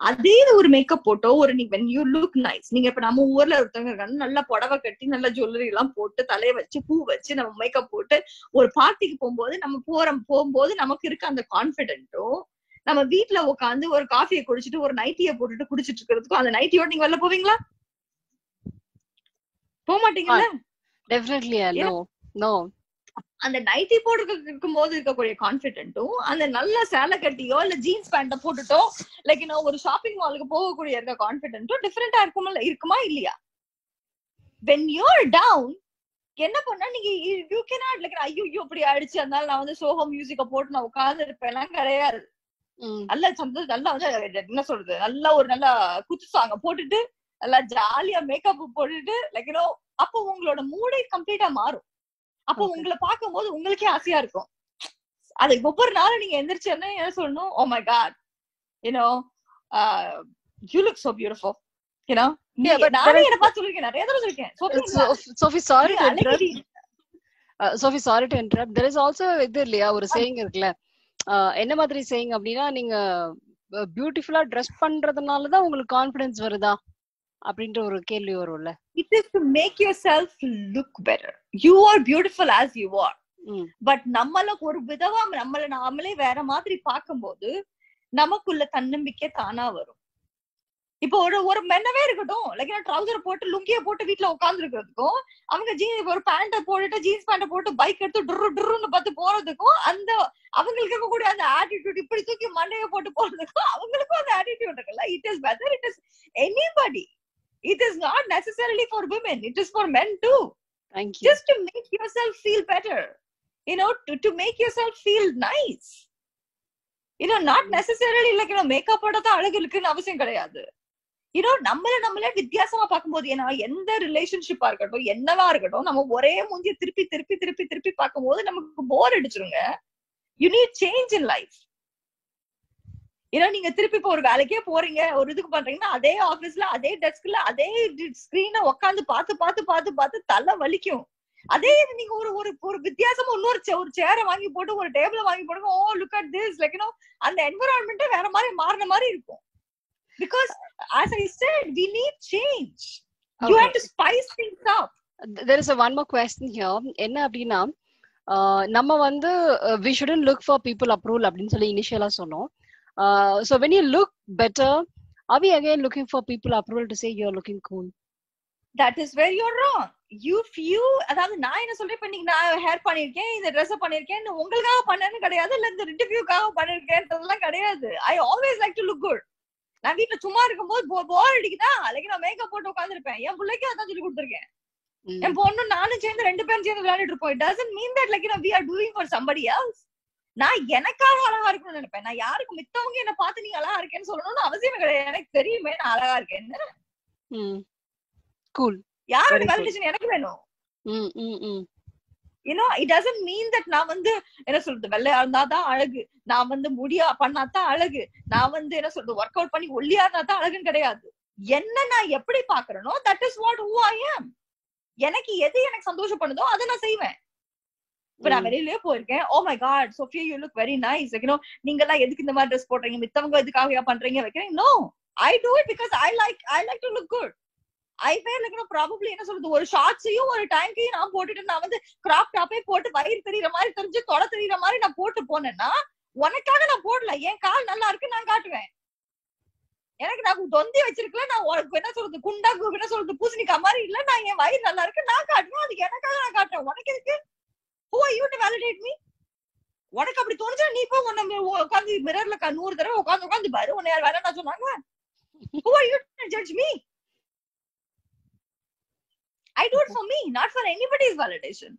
அதே ஒரு makeup photo when you look nice, நீங்க இப்ப நம்ம ஊர்ல ஒருத்தவங்க இருக்காங்க நல்லா புடவை கட்டி நல்ல ஜுவல்லரி எல்லாம் போட்டு தலைய வச்சு பூ வச்சு நம்ம மேக்கப் போட்டு ஒரு பார்ட்டிக்கு போகும்போது நம்ம போகும்போது நமக்கு இருக்க அந்த கான்பிடென்ட்டும் நம்ம வீட்டுல உட்காந்து ஒரு காஃபியை குடிச்சிட்டு ஒரு நைட்டியை போட்டுட்டு குடிச்சிட்டு இருக்கிறதுக்கும் அந்த நைட்டியோட நீங்க வெளில போவீங்களா? போக மாட்டீங்களா? Definitely no. அந்த நைட்டி போட்டு இருக்கும் போது இருக்கக்கூடிய கான்பிடென்ட்டும் அந்த நல்ல சேலை கட்டியோ இல்ல ஜீன்ஸ் பேண்ட போட்டுட்டோ லைக் ஒரு ஷாப்பிங் மாலுக்கு போகக்கூடிய இருக்க கான்பிடென்ட்டும் டிஃபரெண்டா இருக்குமா இல்லையா? when you're down என்ன பண்ணா நீங்க you cannot like ஐயோ இப்படி ஆயிடுச்சு அதனால நான் வந்து சோஹோ மியூசிக்க போட்டு நான் உட்கார்ந்து இருப்பேன் கிடையாது. நல்ல நல்லா வந்து என்ன சொல்றது நல்லா ஒரு நல்ல குத்து சாங்க போட்டுட்டு நல்லா ஜாலியா மேக்கப் போட்டுட்டு லைக் அப்போ உங்களோட மூடே கம்ப்ளீட்டா மாறும். அப்போ உங்களை பார்க்கும் போது உங்களுக்கே ஆசையா இருக்கும். அது ஒவ்வொரு நாளும் நீங்க எந்திரிச்சேன்னா என்ன சொல்லணும், oh my God you look so beautiful. நானே என்ன பார்த்து சொல்லிருக்கேன், நிறைய தடவை சொல்லிருக்கேன். Sophie, sorry to interrupt. There is also இது இல்லையா ஒரு saying இருக்குல்ல, என்ன மாதிரி saying அப்படின்னா நீங்க பியூட்டிஃபுல்லா ட்ரெஸ் பண்றதுனாலதான் உங்களுக்கு கான்பிடன்ஸ் வருதா அப்படின்ற ஒரு கேள்வி வரும்ல. It is to make yourself look better. You are beautiful as you are. But நம்மள ஒரு விதமா நாமளே வேற மாதிரி பார்க்கும்போது நமக்குள்ள தன்னம்பிக்கை தானா வரும். இப்போ ஒரு மென்னவே இருக்கட்டும் லைக் ட்ரவுசர் போட்டு லுங்கிய போட்டு வீட்டுல உட்கார்ந்து இருக்கிறதுக்கும் அவங்க ஒரு பேண்ட போட்டுட்டு ஜீன்ஸ் பேண்ட போட்டு பைக் எடுத்து டுருன்னு பார்த்து போறதுக்கும் அந்த அவங்களுக்கு இருக்கக்கூடிய அந்த ஆட்டிடியூட் இப்படி தூக்கி மண்டையை போட்டு போறதுக்கும் அவங்களுக்கும் அந்த ஆட்டிடியூட் இருக்குல்ல. It is whether it is anybody. It is not necessarily for women. It is for men too. Thank you. Just to make yourself feel better. To make yourself feel nice. Not necessarily like makeup போட்டா அழகு இருக்குன்னு அவசியம் கிடையாது. நம்மளே வித்தியாசமா பார்க்கும்போது எந்த ரிலேஷன்ஷிப்பா இருக்கட்டும் என்னவா இருக்கட்டும் நம்ம ஒரே மூஞ்சிய திருப்பி திருப்பி திருப்பி திருப்பி பார்க்கும்போது நமக்கு போர் அடிச்சிருங்க. You need change in life. நீங்க திருப்பி இப்போ ஒரு வேலைக்கே போறீங்க, ஒரு இதுக்கு பண்றீங்கன்னா அதே ஆபீஸ்ல அதே டெஸ்க்ல அதே ஸ்கிரீனை உட்காந்து பார்த்து பார்த்து பார்த்து பார்த்து தலை வலிக்கும். அதே நீங்க ஒரு வித்தியாசமா ஒரு சேரை வாங்கி போட்டு ஒரு டேபிள வாங்கி போடுங்க, ஓ லுக் அட் திஸ் லைக் அந்த என்விரான்மெண்டே வேற மாதிரி மாறின மாதிரி இருக்கும். Because as I said, we need change. You have to spice things up. There is one more question here. என்ன அப்படின்னா நம்ம வந்து we shouldn't look for people approval அப்படின்னு சொல்லி இனிஷியலா சொன்னோம். So when you look better, are we again looking for people approval to say you're looking cool? That is where you're wrong. You அதாவது நான் என்ன சொல்றேன், இப்ப நீங்க நான் ஹேர் பண்ணிருக்கேன், இந்த ட்ரெஸ் பண்ணிருக்கேன், உங்களுக்காக பண்ணேன்னு கிடையாது, இல்ல இந்த இன்டர்வியூக்காக பண்ணிருக்கேன்றதுலாம் கிடையாது. I always like to look good. நான் வீட்டுல சும்மா இருக்கும்போது போர் அடிக்குதா லைக் நான் மேக்கப் போட்டு உட்காந்துருப்பேன். என் பிள்ளைக்கு அதான் சொல்லி கொடுத்துருக்கேன். என் பொண்ணு நானும் சேர்ந்து 2 பேரும் சேர்ந்து விளையாடிட்டு இருப்போம். It doesn't mean that like we are doing for somebody else. நான் எனக்காக அழகா இருக்கணும்னு நினைப்பேன். நான் யாருக்கு மித்தவங்க என்ன பார்த்து நீங்க அழகா இருக்கேன்னு சொல்லணும்னு அவசியமே கிடையாது. எனக்கு தெரியுமே நான் அழகா இருக்கேன்னு. கூல். யாரோட வேலிடேஷன் எனக்கு வேணும்? ம் ம் ம் it doesn't mean that நான் வந்து என்ன சொல்றது வெள்ளையா இருந்தாதான் அழகு, நான் வந்து முடியா பண்ணாதான் அழகு, நான் வந்து என்ன சொல்றது ஒர்க் அவுட் பண்ணி ஒல்லியா இருந்தாதான் அழகுன்னு கிடையாது. என்ன நான் எப்படி பாக்குறேனோ that is what who I am. எனக்கு எது எனக்கு சந்தோஷம் பண்ணுதோ அதை நான் செய்வேன். இப்ப நான் வெளியிலேயே போயிருக்கேன், oh my God Sophia you look very nice, நீங்க எல்லாம் எதுக்கு இந்த மாதிரி ட்ரெஸ் போடுறீங்க, மித்தவங்க எதுக்காக பண்றீங்க வைக்கிறீங்க. No, I do it because I like to look good. I wear probably என்ன சொல்றது ஒரு ஷார்ட்ஸையும் ஒரு டேங்கையும் நான் போட்டுட்டு நான் வந்து கிராப் டாப்பே போட்டு வயிறு தெரியுற மாதிரி தெரிஞ்சு தொலை தெரியுற மாதிரி நான் போட்டு போனேன்னா உனக்காக நான் போடல, என் கால் நல்லா இருக்கு நான் காட்டுவேன். எனக்கு நான் தொந்தி வச்சிருக்கல, நான் உனக்கு என்ன சொல்றது குண்டா என்ன சொல்றது பூசணிக்கா மாதிரி இல்ல, நான் என் வயிறு நல்லா இருக்கு நான் காட்டுவேன், அது எனக்காக நான் காட்டுறேன். உனக்கு எதுக்கு? who are you to validate me? உனக்கு அப்படி தோணுச்சா நீ போய் உட்காந்து மிரர்ல 100 தடவை உட்காந்து பாரு, உன்னை யார் வேற நான் சொன்னாங்க? who are you to judge me? I do it for me, not for anybody's validation,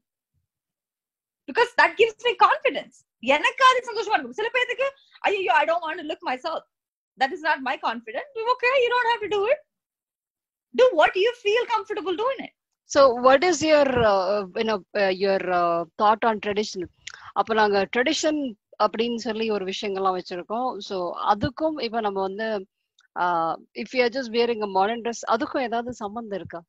because that gives me confidence. எனக்கு அது சந்தோஷமா இருக்கும். சில பேருக்கு ஐயோ I don't want to look myself, that is not my confidence. Okay, you don't have to do it. Do what you feel comfortable doing it. So what is your your thought on tradition? அப்ப நாங்க tradition அப்படின்னு சொல்லி ஒரு விஷயங்கள்லாம் வச்சிருக்கோம். So அதுக்கும் இப்ப நம்ம வந்து if you are just wearing a modern dress அதுக்கும் ஏதாவது சம்பந்தம் இருக்கா?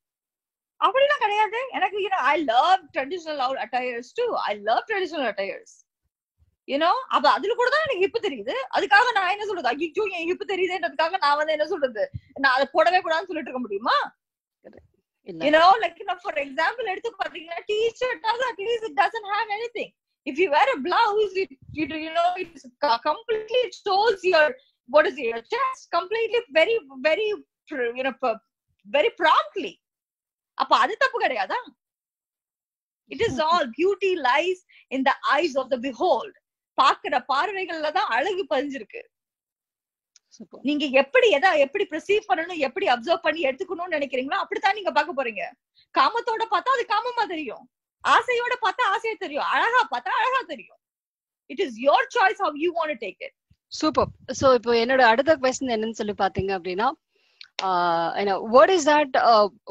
அப்படிலாம் கிடையாது. எனக்கு I love traditional attires too. I love traditional attires. அப்ப அதுல கூட தான் எனக்கு ஹிப்பு தெரியுது. அதுக்காக நான் என்ன சொல்றது ஐயோ என் ஹிப்பு தெரியுதுன்றதுக்காக நான் வந்து என்ன சொல்றது நான் அதை போடவே கூடாதுன்னு சொல்லிட்டு இருக்க முடியுமா? For example எடுத்து பாத்தீங்கன்னா t-shirt at least it doesn't have anything. If you wear a blouse, it completely shows your chest completely very very very promptly. அப்ப அது தப்பு கிடையாதா? It is all beauty lies in the eyes of the behold. பாக்குற பார்வைகள்ல தான் அழகு பதிஞ்சிருக்கு. நீங்க எப்படி perceive பண்ணணும், எப்படி அப்சர்வ் பண்ணி எடுத்துக்கணும்னு நினைக்கிறீங்களோ அப்படித்தான் நீங்க பார்க்க போறீங்க. காமத்தோட பார்த்தா அது காமமா தெரியும், ஆசையோட பார்த்தா ஆசையா தெரியும், அழகா பார்த்தா அழகா தெரியும். It is your choice how you want to take it. Super. So இப்போ என்னோட அடுத்த क्वेश्चन என்னன்னு சொல்லி பாத்தீங்க அப்படின்னா what is that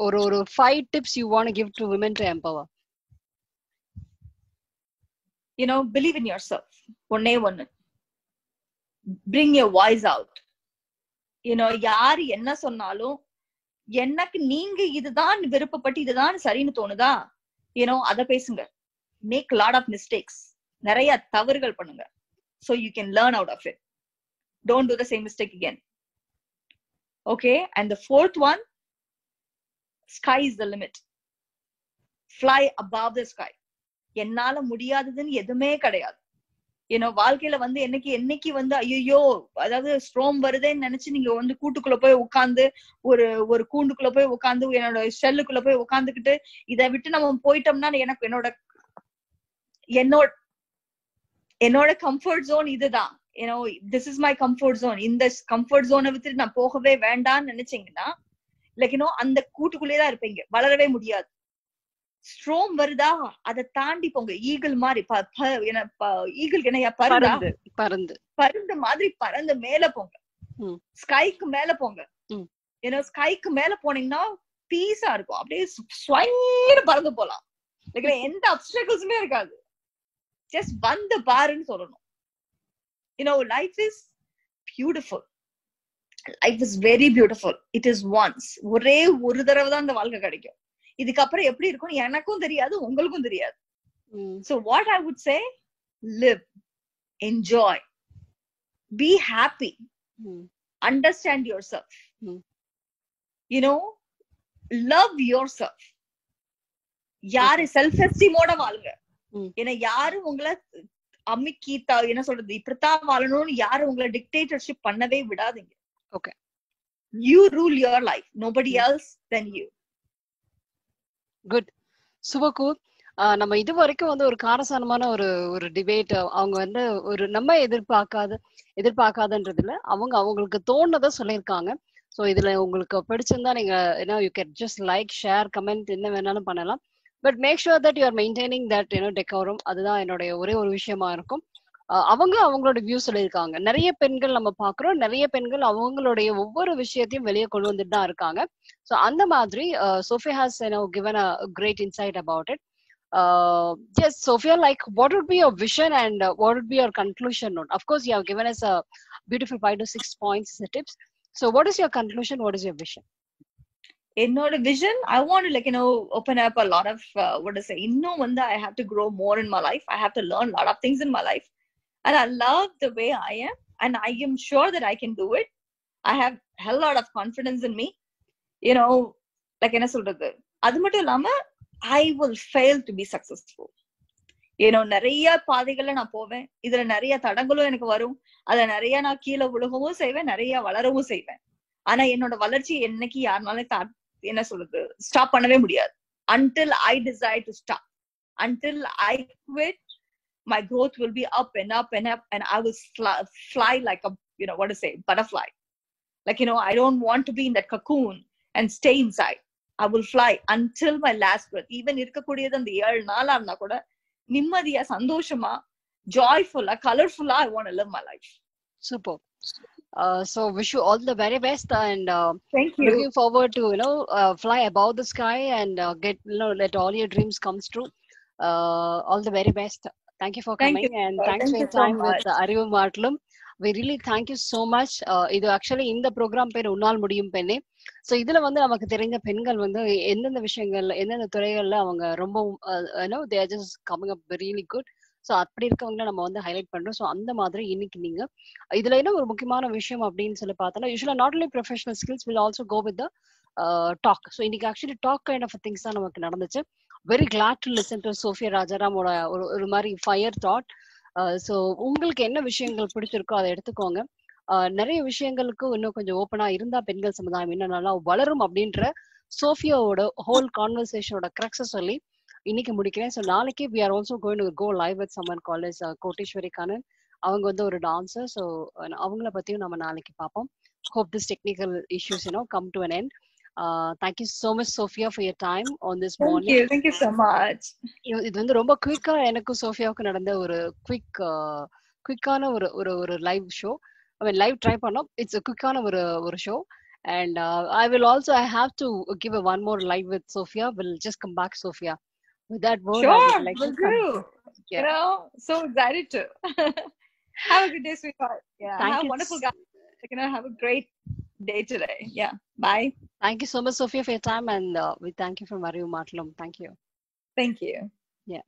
ஒரு 5 tips you want to give to women to empower? Believe in yourself. ஒண்ணே bring your voice out. யாரு என்ன சொன்னாலும் எனக்கு நீங்க இதுதான் விருப்பப்பட்டு இதுதான் சரின்னு தோணுதா, அத பேசுங்க. மேக் லாட் ஆஃப் மிஸ்டேக்ஸ், நிறைய தவறுகள் பண்ணுங்க. so you can learn out of it. Don't do the same mistake again. Okay, and the fourth one, sky is the limit. Fly above the sky. என்னால முடியாததுன்னு எதுவுமே கிடையாது. வாழ்க்கையில வந்து என்னைக்கு வந்து ஐயோ அதாவது ஸ்ட்ரோம் வருதேன்னு நினைச்சு நீங்க வந்து கூட்டுக்குள்ள போய் உட்காந்து ஒரு கூண்டுக்குள்ள போய் உட்காந்து என்னோட ஷெல்லுக்குள்ள போய் உட்காந்துக்கிட்டு இதை விட்டு நம்ம போயிட்டோம்னா எனக்கு என்னோட கம்ஃபர்ட் ஜோன் இதுதான். This is my comfort zone. இந்த கம்ஃபர்ட் ஜோனை விட்டு நான் போகவே வேண்டாம்னு நினைச்சீங்கன்னா அந்த கூட்டுக்குள்ளேதான் இருப்பீங்க, வளரவே முடியாது. ஸ்ட்ரோம் வருதா அதை தாண்டி போங்க. ஈகிள் மாதிரி ஈகிள் என்னையா பருந்து மாதிரி பறந்து மேல போங்க, ஸ்கைக்கு மேல போங்க. ஸ்கைக்கு மேல போனீங்கன்னா பீஸா இருக்கும், அப்படியே ஸ்வைன்னு பறந்து போலாம். எந்த அப்டக்கிள்ஸுமே இருக்காது. ஜஸ்ட் வந்து பாருன்னு சொல்லணும். Life is beautiful. Life is very beautiful. It is once. ஒரே ஒரு தடவை தான் இந்த வாழ்க்கை கிடைக்கும். இதுக்கப்புறம் எப்படி இருக்கும் எனக்கும் தெரியாது, உங்களுக்கும் தெரியாது. So what I would say, live, enjoy, be happy, understand yourself, love yourself. யாரு செல்ஃப் எஸ்டீமோட வாழுங்க. ஏன்னா யாரும் உங்களை அம்மிக்கி என்ன சொல்றது இப்படித்தான் வாழணும்னு யாரும் உங்களை டிக்டேட்டர்ஷிப் பண்ணவே விடாதீங்க. Okay, you rule your life, nobody else than you. Good, super cool. நம்ம இது வரைக்கும் வந்து ஒரு காரசாரமான ஒரு டிபேட். அவங்க வந்து ஒரு நம்ம எதிர்பார்க்காதன்றதுல அவங்களுக்கு தோணுதை சொல்லியிருக்காங்க. ஸோ இதுல உங்களுக்கு பிடிச்சிருந்தா நீங்க you can just like, share, comment என்ன வேணாலும் பண்ணலாம். But make sure that you are maintaining that decorum. அதுதான் என்னுடைய ஒரே ஒரு விஷயமா இருக்கும். அவங்க அவங்களோட வியூ சொல்லியிருக்காங்க. நிறைய பெண்கள் நம்ம பாக்குறோம், நிறைய பெண்கள் அவங்களுடைய ஒவ்வொரு விஷயத்தையும் வெளியே கொண்டு வந்துட்டு தான் இருக்காங்க. ஸோ அந்த மாதிரி Sophia has given a great insight about it. Yes, Sophia, like what would be your vision and what would be your conclusion note? Of course, you have given us a beautiful 5 to 6 points, the tips. So what is your conclusion? What is your vision? என்னோட vision, I want to open up a lot of what to say, இன்னும் வந்து I have to grow more in my life. I have to learn a lot of things in my life, and I love the way I am, and I am sure that I can do it. I have a hell lot of confidence in me. Like என்ன சொல்றது, அது மட்டும் இல்லாம I will fail to be successful. நிறைய பாதைகள்ல நான் போவேன், இதுல நிறைய தடங்களும் எனக்கு வரும், அதுல நிறைய நான் கீழே விழுகவும் செய்வேன், நிறைய வளரவும் செய்வேன். ஆனா என்னோட வளர்ச்சி என்னைக்கு யாருனாலும் என்ன சொல்றது ஸ்டாப் பண்ணவே முடியாது. Until I decide to stop, until I quit, my growth will be up and up and up, and I will fly like a what to say, butterfly. Like I don't want to be in that cocoon and stay inside. I will fly until my last breath. Even இருக்கக்கூடியது அந்த 7 நாளா இருந்தா கூட நிம்மதியா, சந்தோஷமா, joyful-ஆ, colorful-ஆ I want to live my life. Super. So wish you all the very best, and thank you. Looking forward to fly above the sky and get let all your dreams come true. All the very best. Thank you for coming. Thank you, and thanks thank for you your so time much. with Arivu Matlam. We really thank you so much. இது actually இந்த program பேர் உன்னால் முடியும் பெண்ணே. So இதுல வந்து நமக்கு தெரிஞ்ச பெண்கள் வந்து எந்தெந்த விஷயங்கள்ல எந்தெந்த துறைகள்ல அவங்க ரொம்ப they are just coming up really good. So அப்படி இருக்கவங்கள நம்ம வந்து ஹைலைட் பண்றோம். ஸோ அந்த மாதிரி இன்னைக்கு நீங்க இதுல என்ன ஒரு முக்கியமான விஷயம் அப்படின்னு சொல்லி பார்த்தோம்னா, usually not only professional skills will also go with the talk. So இன்னைக்கு actually talk kind of things தான் நமக்கு நடந்துச்சு. Very glad to listen to Sophia ராஜாராமோட ஒரு மாதிரி ஃபயர் தாட். ஸோ உங்களுக்கு என்ன விஷயங்கள் பிடிச்சிருக்கோ அதை எடுத்துக்கோங்க. நிறைய விஷயங்களுக்கு இன்னும் கொஞ்சம் ஓப்பனா இருந்தா பெண்கள் சமுதாயம் இன்னும் நல்லா வளரும் அப்படின்ற சோஃபியாவோட ஹோல் கான்வர்சேஷனோட கிரக்ஸை சொல்லி இன்னைக்கு முடிக்கிறேன். ஸோ நாளைக்கு we are also going to go live with someone called as கோட்டேஸ்வரி Kannan. அவங்க வந்து ஒரு டான்சர். ஸோ அவங்கள பத்தியும் நம்ம நாளைக்கு பார்ப்போம். Hope this technical issues come to an end. Thank you so much, Sophia, for your time on this morning. Thank you so much. இது வந்து ரொம்ப குயிக்கா எனக்கும் சோஃபியாவுக்கு நடந்த ஒரு குயிக்கான ஒரு live show. I mean live try பண்ணோம். It's a குயிக்கான ஒரு show. And I have to give one more live with Sophia. We'll just come back, Sophia. With that word, sure, I would like we'll to do. Yeah. So excited to. Have a good day, sweetheart. Yeah, Thank have you. a wonderful guy. Have a great day today. Yeah, bye. Thank you so much, Sophia, for your time, and we thank you from Arivu Matlam. Thank you. Thank you. Yeah.